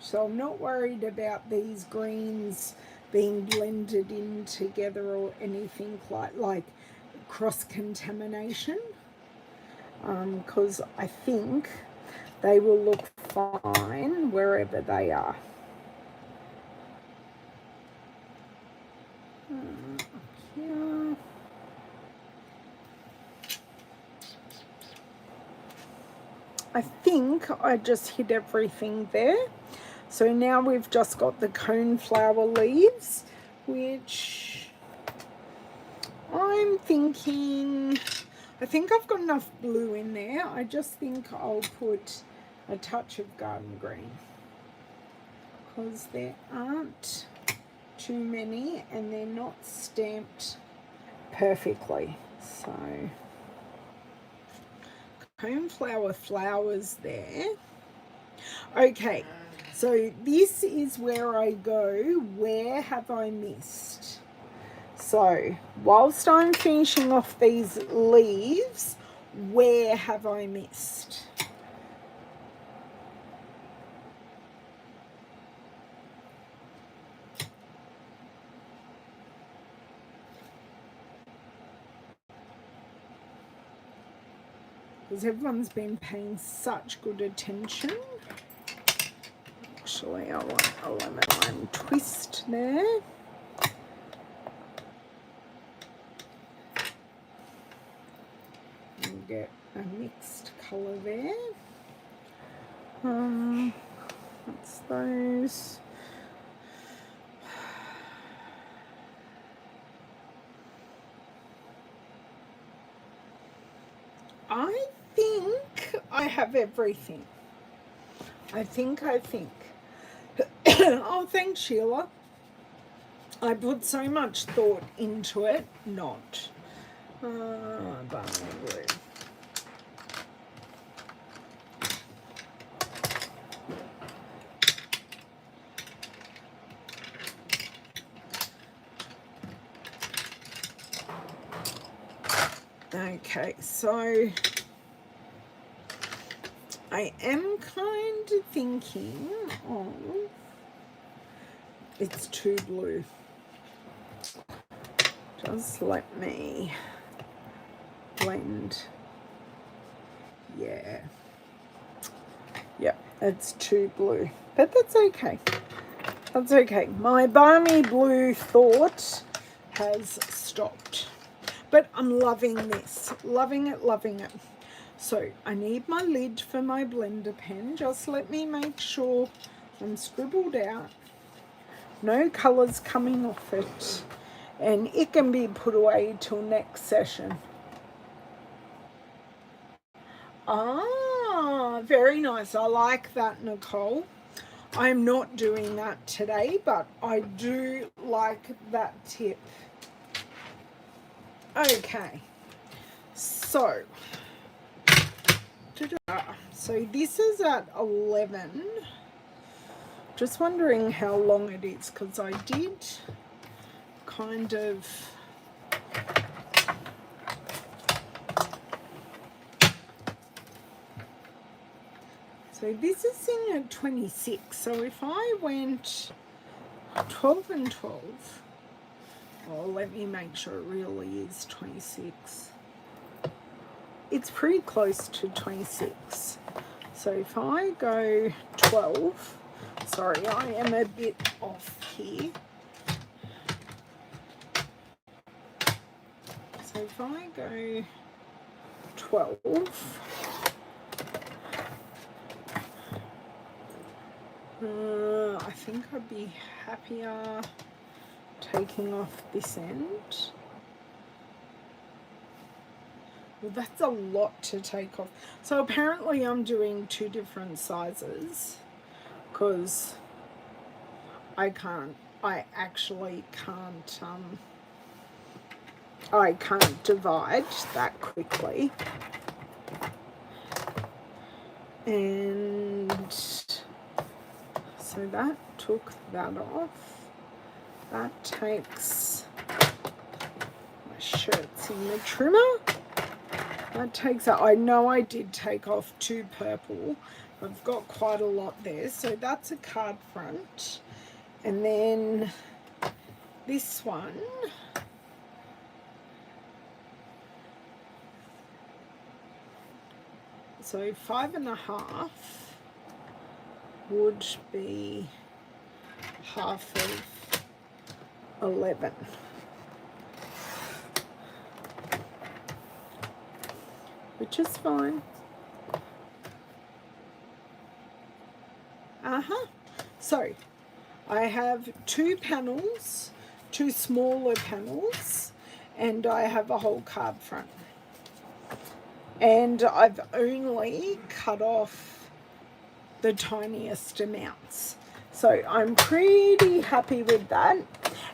So I'm not worried about these greens being blended in together or anything like cross-contamination, because I think they will look fine wherever they are. Here. I think I just hit everything there. So now we've just got the coneflower leaves, which I'm thinking, I think I've got enough blue in there. I just think I'll put a touch of garden green because there aren't too many and they're not stamped perfectly. So coneflower flowers there. Okay, so this is where I go, where have I missed? So whilst I'm finishing off these leaves, where have I missed? Because everyone's been paying such good attention. Actually, I want a lemon lime twist there. And get a mixed colour there. That's those. I think I have everything. I think. Oh, thanks, Sheila. I put so much thought into it. Not. Barley blue. Okay, so I am kind of thinking of, it's too blue. Just let me blend. Yeah. Yep, it's too blue. But that's okay. That's okay. My balmy blue thought has stopped. But I'm loving this. Loving it, loving it. So I need my lid for my blender pen. Just let me make sure I'm scribbled out. No colours coming off it. And it can be put away till next session. Ah, very nice. I like that, Nicole. I'm not doing that today, but I do like that tip. Okay, so this is at 11. Just wondering how long it is, because I did kind of so this is in at 26. So if I went 12 and 12, well, let me make sure it really is 26. It's pretty close to 26. So if I go 12, sorry, I am a bit off here. So if I go 12, I think I'd be happier taking off this end. Well, that's a lot to take off. So apparently I'm doing 2 different sizes because I actually can't I can't divide that quickly. And so that took that off. That takes my shirts in the trimmer. That takes out, I know I did take off 2 purple. I've got quite a lot there. So that's a card front. And then this one, so 5.5 would be half of 11. Which is fine. So I have two panels, two smaller panels, and I have a whole card front. And I've only cut off the tiniest amounts. So I'm pretty happy with that.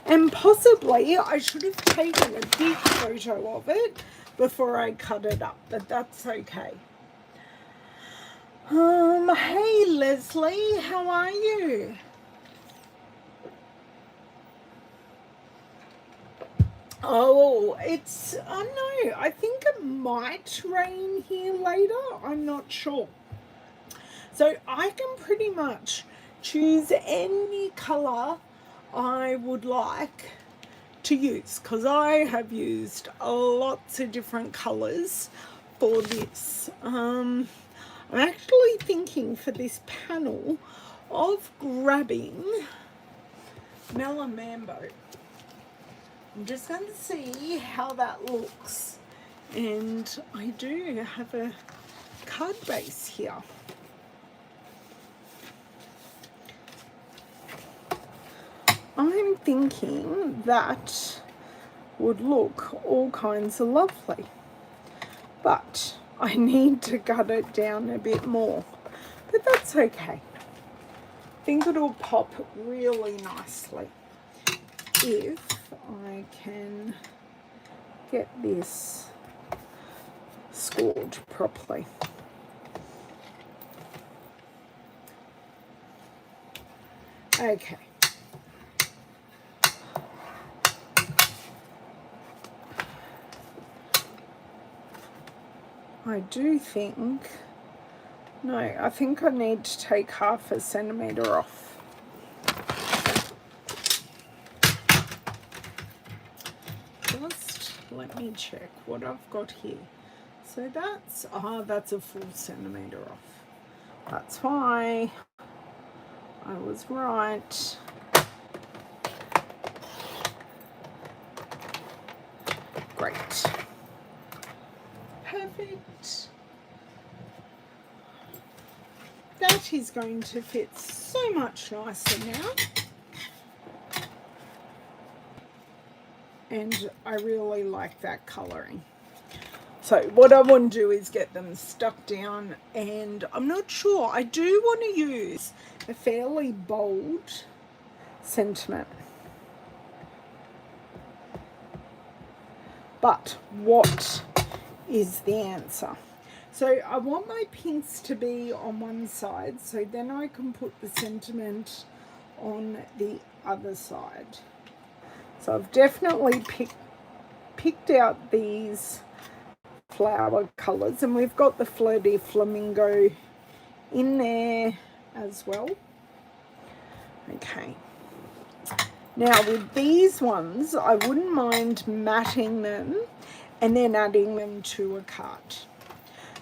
And possibly I should have taken a big photo of it before I cut it up, but that's okay. Hey Leslie, how are you? Oh, it's, no, I think it might rain here later. I'm not sure. So I can pretty much choose any colour I would like to use, because I have used lots of different colours for this. I'm actually thinking for this panel of grabbing Melon Mambo. I'm just going to see how that looks. And I do have a card base here. I'm thinking that would look all kinds of lovely. But I need to cut it down a bit more. But that's okay. I think it'll pop really nicely if I can get this scored properly. Okay. I do think, no, I think I need to take 1/2 centimetre off. Just let me check what I've got here. So that's, that's a full centimetre off. That's why I was right. Great. Perfect. That is going to fit so much nicer now. And I really like that colouring. So what I want to do is get them stuck down, and I'm not sure. I do want to use a fairly bold sentiment. But what is the answer? So I want my pinks to be on one side, so then I can put the sentiment on the other side. So I've definitely picked out these flower colours, and we've got the Fleur de Flamingo in there as well. Okay. Now with these ones, I wouldn't mind matting them and then adding them to a card.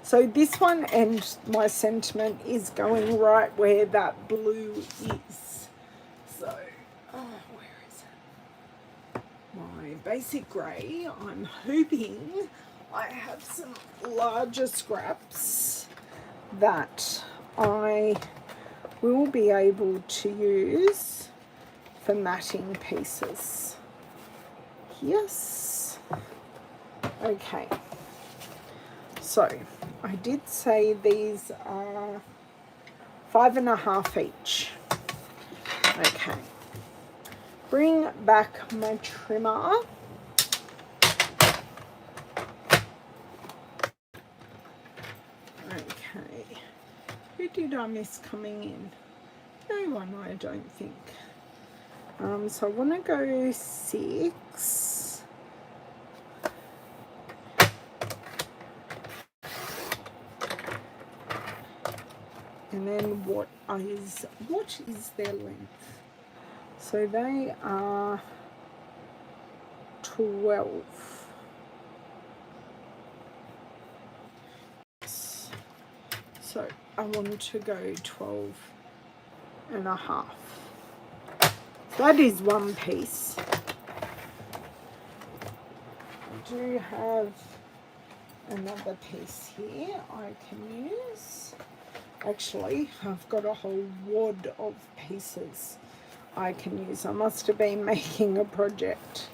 So this one and my sentiment is going right where that blue is. So, where is it? My basic grey. I'm hoping I have some larger scraps that I will be able to use for matting pieces. Yes. Okay. So I did say these are 5.5 each. Okay. Bring back my trimmer. Okay. Who did I miss coming in? No one, I don't think. So I want to go 6. And then what is their length? So they are 12. So I want to go 12.5. That is one piece. I do have another piece here I can use. Actually, I've got a whole wad of pieces I can use. I must have been making a project,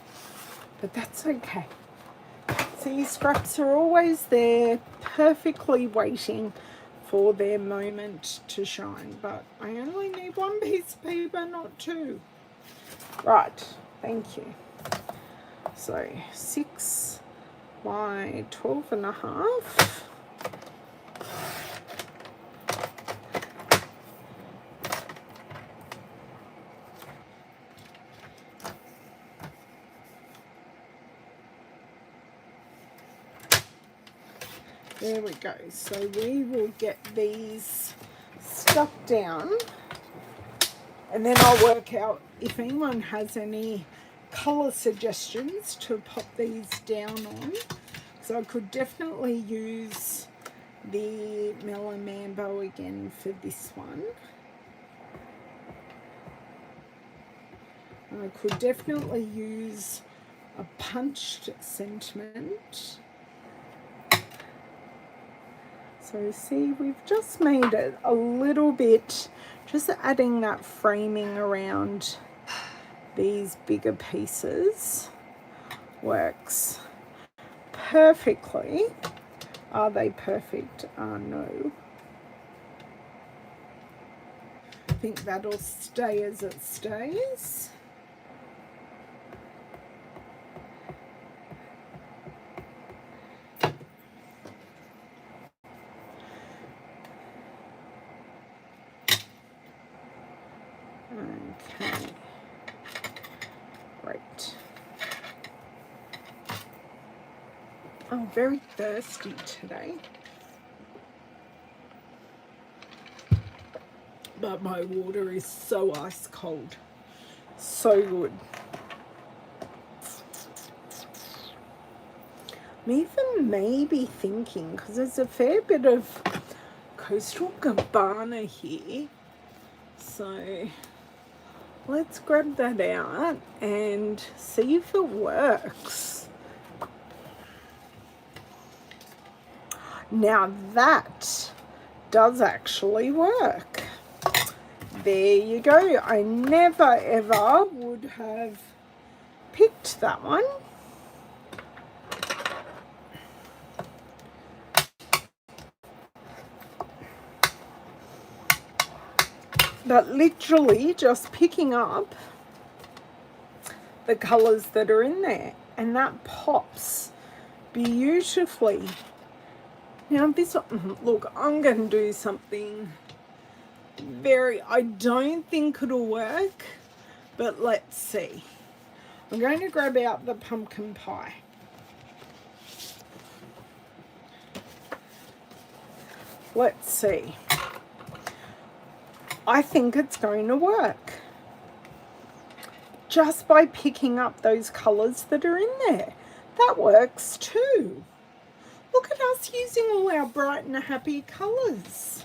but that's okay. See, scraps are always there, perfectly waiting for their moment to shine, but I only need one piece of paper, not two. Right, thank you. So 6 by 12.5. There we go. So we will get these stuck down, and then I'll work out if anyone has any colour suggestions to pop these down on. So I could definitely use the Mellow Mambo again for this one. I could definitely use a punched sentiment. So see, we've just made it a little bit, just adding that framing around these bigger pieces works perfectly. Are they perfect? No. I think that'll stay as it stays. Okay. Right. I'm very thirsty today, but my water is so ice cold. So good. I'm even maybe thinking, because there's a fair bit of Coastal Cabana here, so let's grab that out and see if it works. Now that does actually work. There you go. I never ever would have picked that one. But literally just picking up the colours that are in there, and that pops beautifully. Now this, look, I'm going to do something I don't think it'll work, but let's see. I'm going to grab out the pumpkin pie. Let's see. I think it's going to work. Just by picking up those colours that are in there. That works too. Look at us using all our bright and happy colours.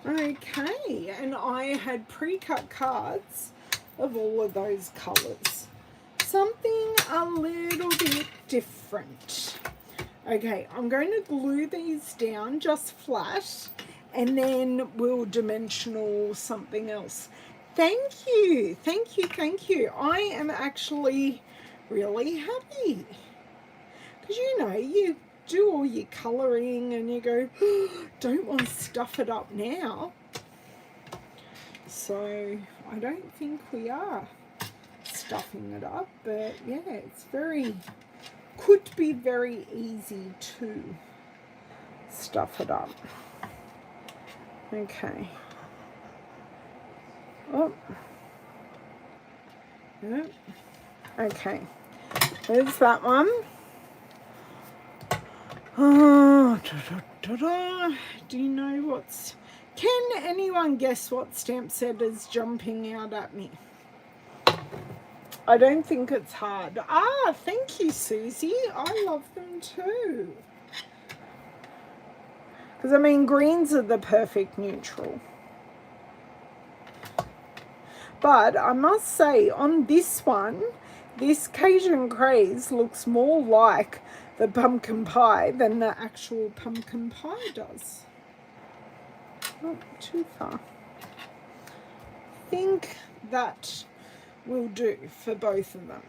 Okay, and I had pre-cut cards of all of those colours. Something a little bit different. Okay, I'm going to glue these down just flat, and then we'll dimensional something else. Thank you, thank you, thank you. I am actually really happy. Because, you know, you do all your colouring and you go, oh, don't want to stuff it up now. So I don't think we are stuffing it up, but yeah, it's could be very easy to stuff it up. Okay. Oh. Yep. Okay. There's that one. Oh, do you know can anyone guess what stamp set is jumping out at me? I don't think it's hard. Ah, thank you, Susie. I love them too. Because, I mean, greens are the perfect neutral. But I must say, on this one, this Cajun Craze looks more like the pumpkin pie than the actual pumpkin pie does. Not too far. I think that will do for both of them.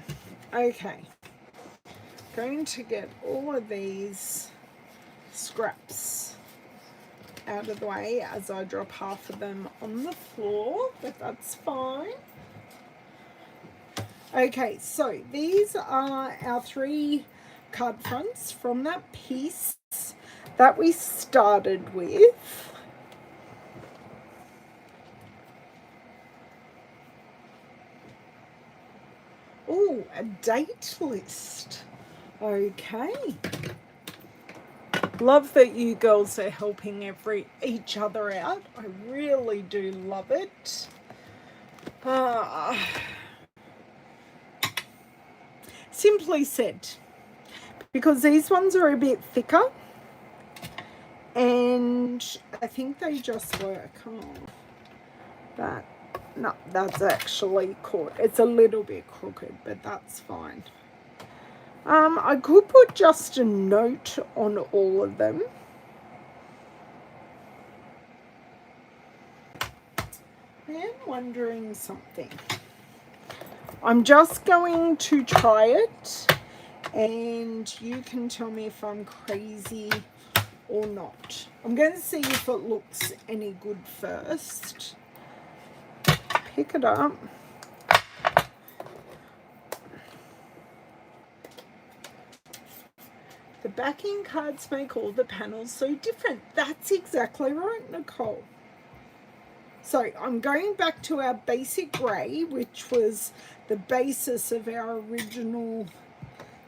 Okay. Going to get all of these scraps out of the way as I drop half of them on the floor, but that's fine. Okay, so these are our 3 card fronts from that piece that we started with. Oh, a date list. Okay. Love that you girls are helping each other out. I really do love it. Simply said, because these ones are a bit thicker and I think they just work. Oh, no, that's actually caught. It's a little bit crooked, but that's fine. I could put just a note on all of them. I am wondering something. I'm just going to try it and you can tell me if I'm crazy or not. I'm going to see if it looks any good first. Pick it up. The backing cards make all the panels so different. That's exactly right, Nicole. So I'm going back to our basic grey, which was the basis of our original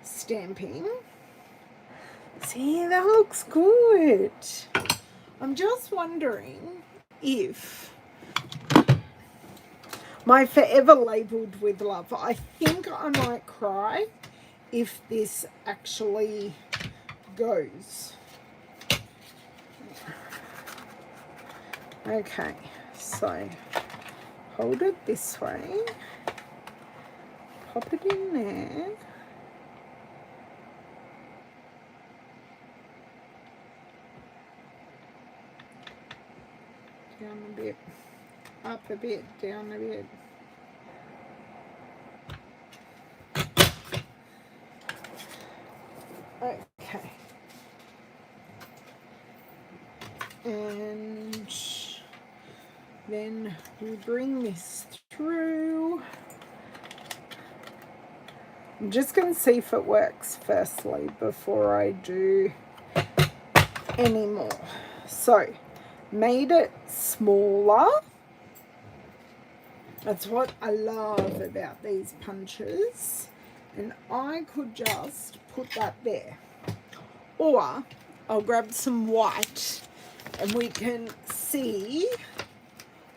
stamping. See, that looks good. I'm just wondering if my Forever Labelled with Love, I think I might cry if this actually goes. Okay, so hold it this way, pop it in there. Down a bit, up a bit, down a bit. Okay. And then we bring this through. I'm just going to see if it works firstly before I do any more. So, made it smaller. That's what I love about these punches. And I could just put that there. Or I'll grab some white and we can see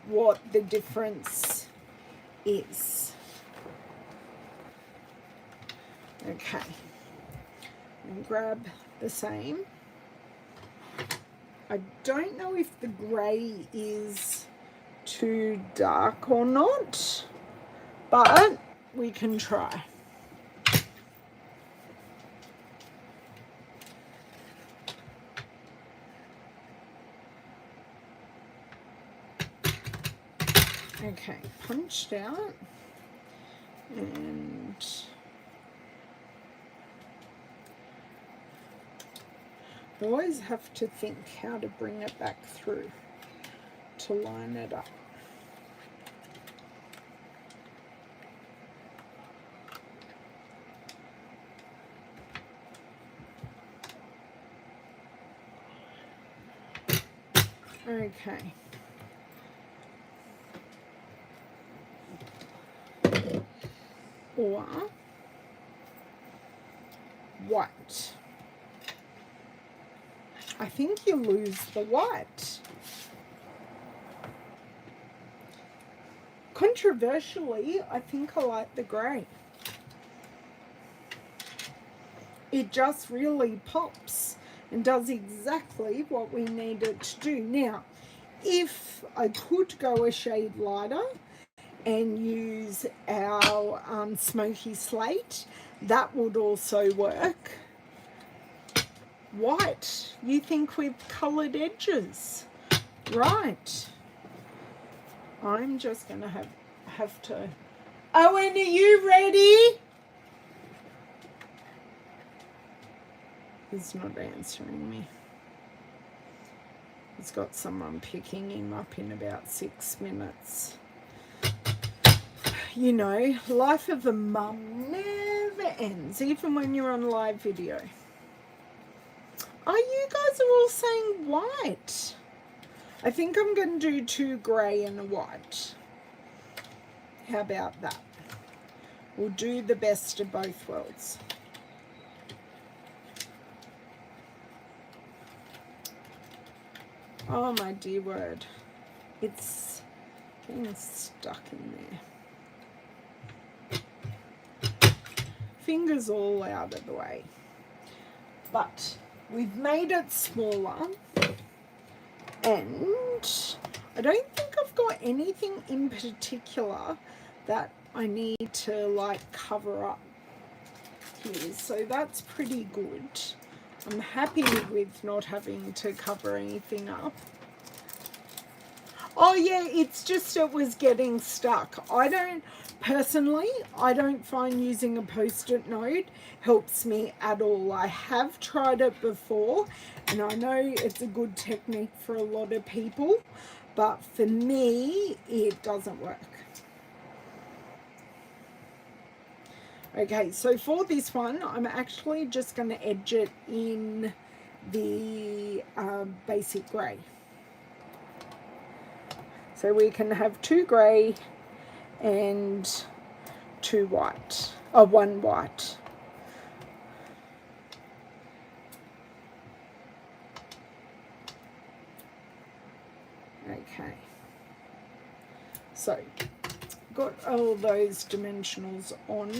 what the difference is. Okay. And grab the same. I don't know if the grey is too dark or not, but we can try. Okay, punched out, and I always have to think how to bring it back through to line it up. Okay. Or white. I think you lose the white. Controversially, I think I like the grey. It just really pops and does exactly what we need it to do. Now, if I could go a shade lighter and use our smoky slate, that would also work. White, you think with coloured edges? Right. I'm just going to have to... Owen, are you ready? He's not answering me. He's got someone picking him up in about 6 minutes. You know, life of a mum never ends, even when you're on live video. Oh, you guys are all saying white. I think I'm going to do 2 grey and a white. How about that? We'll do the best of both worlds. Oh my dear word. It's getting stuck in there. Fingers all out of the way. But we've made it smaller. And I don't think I've got anything in particular that I need to like cover up here. So that's pretty good. I'm happy with not having to cover anything up. Oh yeah, it's just it was getting stuck. I don't find using a post-it note helps me at all. I have tried it before and I know it's a good technique for a lot of people, but for me it doesn't work. Okay, so for this one, I'm actually just going to edge it in the basic grey. So we can have 2 grey and 2 white, or 1 white. Okay. So, got all those dimensionals on.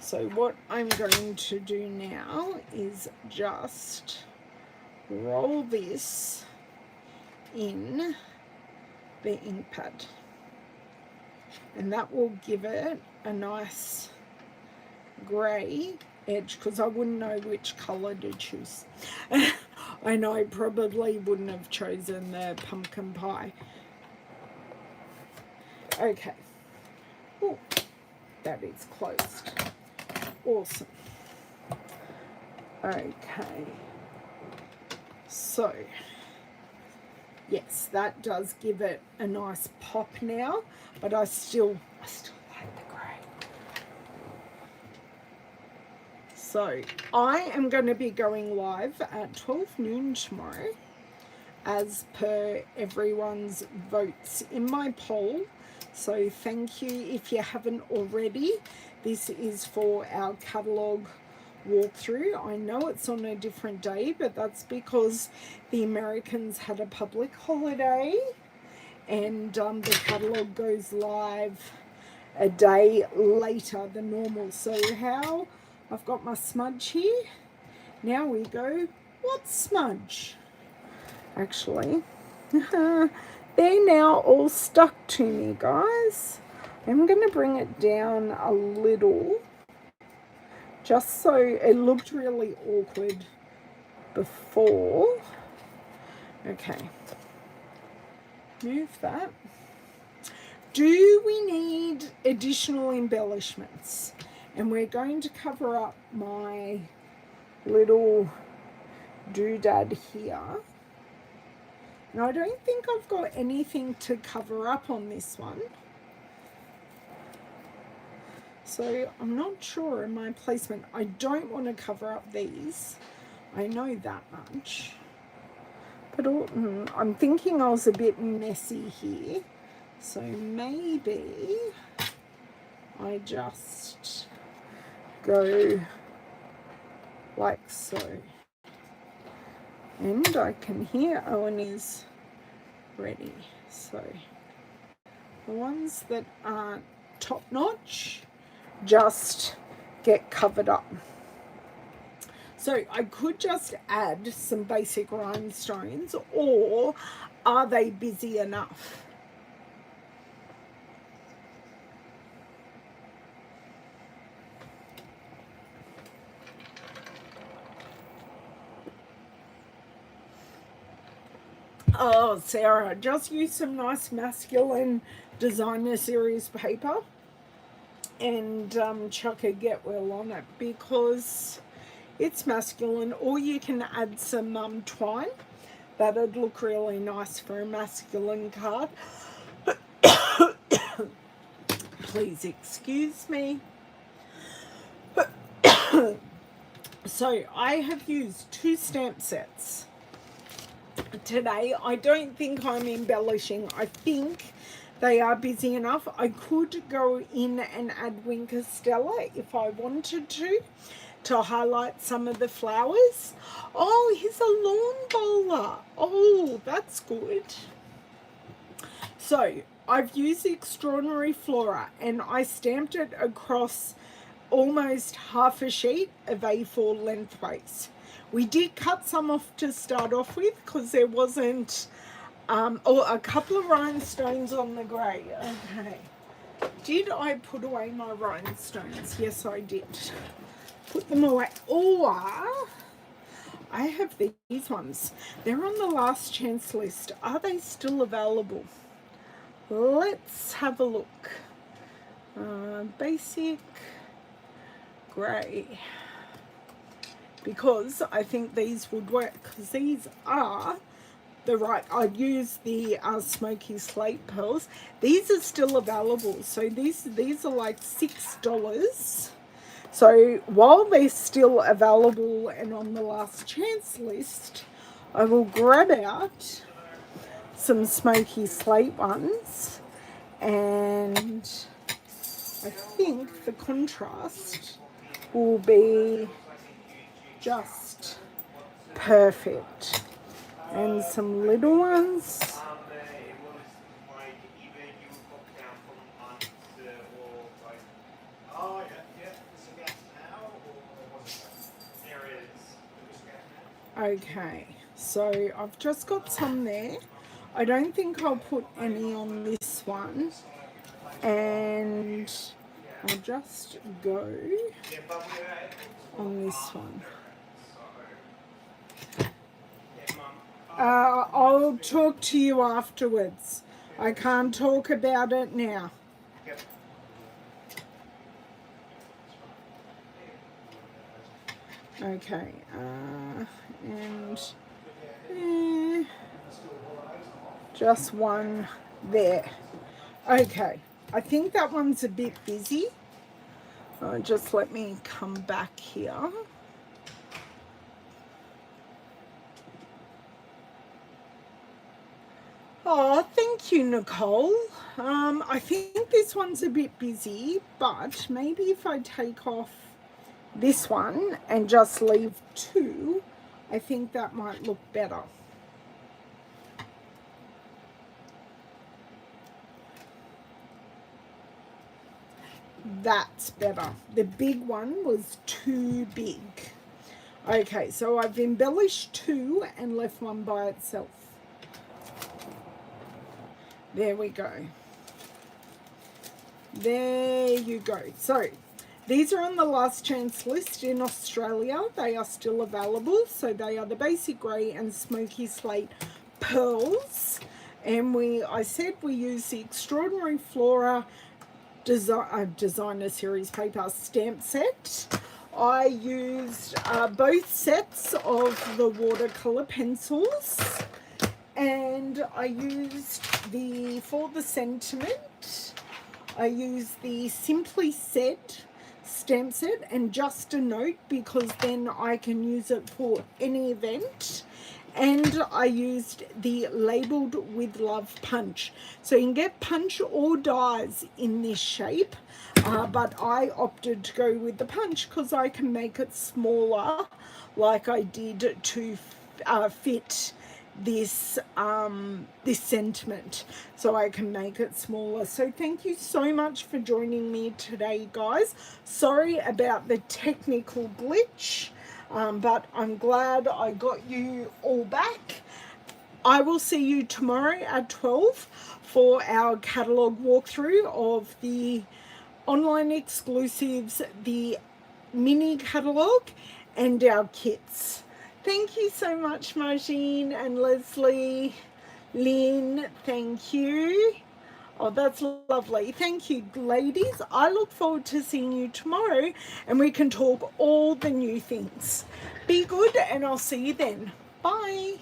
So what I'm going to do now is just roll this in the ink pad. And that will give it a nice grey edge, because I wouldn't know which colour to choose. I know I probably wouldn't have chosen the pumpkin pie. Okay. Oh, that is closed. Awesome. Okay. So, yes, that does give it a nice pop now, but I still like the grey. So, I am going to be going live at 12 noon tomorrow, as per everyone's votes in my poll. So thank you if you haven't already. This is for our catalogue walkthrough. I know it's on a different day, but that's because the Americans had a public holiday, and the catalogue goes live a day later than normal. So how I've got my smudge here. Now we go, what smudge? Actually, they're now all stuck to me, guys. I'm going to bring it down a little, just so it looked really awkward before. Okay, move that. Do we need additional embellishments? And we're going to cover up my little doodad here. And I don't think I've got anything to cover up on this one. So I'm not sure in my placement. I don't want to cover up these. I know that much. But I'm thinking I was a bit messy here. So maybe I just go like so. And I can hear Owen is ready. So the ones that aren't top notch just get covered up. So I could just add some basic rhinestones, or are they busy enough? Oh, Sarah, just use some nice masculine designer series paper and chuck a get well on it because it's masculine, or you can add some twine. That'd look really nice for a masculine card. Please excuse me. So I have used 2 stamp sets today. I don't think I'm embellishing. I think they are busy enough. I could go in and add Winker Stella if I wanted to highlight some of the flowers. Oh, here's a lawn bowler. Oh, that's good. So I've used the Extraordinary Flora and I stamped it across almost half a sheet of A4 lengthways. We did cut some off to start off with because there wasn't, or a couple of rhinestones on the grey. Okay. Did I put away my rhinestones? Yes, I did. Put them away. Or I have these ones. They're on the last chance list. Are they still available? Let's have a look. Basic grey. Because I think these would work. Because these are the right. I'd use the smoky slate pearls. These are still available. So these are like $6. So while they're still available and on the last chance list, I will grab out some smoky slate ones, and I think the contrast will be just perfect. And some little ones. Okay, so I've just got some there. I don't think I'll put any on this one. And I'll just go on this one. I'll talk to you afterwards. I can't talk about it now. Okay, and just one there. Okay, I think that one's a bit busy. Just let me come back here. Oh, thank you, Nicole. I think this one's a bit busy, but maybe if I take off this one and just leave 2, I think that might look better. That's better. The big one was too big. Okay, so I've embellished 2 and left 1 by itself. There we go. There you go. So these are on the last chance list in Australia. They are still available. So they are the basic grey and smoky slate pearls. And I said we use the Extraordinary Flora designer series paper stamp set. I used both sets of the watercolor pencils. And I used for the sentiment, I used the Simply Said stamp set and Just a Note, because then I can use it for any event. And I used the Labeled with Love punch. So you can get punch or dies in this shape, but I opted to go with the punch because I can make it smaller like I did to fit this this sentiment, so I can make it smaller. So thank you so much for joining me today, guys. Sorry about the technical glitch, but I'm glad I got you all back. I will see you tomorrow at 12 for our catalogue walkthrough of the online exclusives, the mini catalogue, and our kits. Thank you so much, Margine and Leslie. Lynn, thank you. Oh, that's lovely. Thank you, ladies. I look forward to seeing you tomorrow and we can talk all the new things. Be good and I'll see you then. Bye.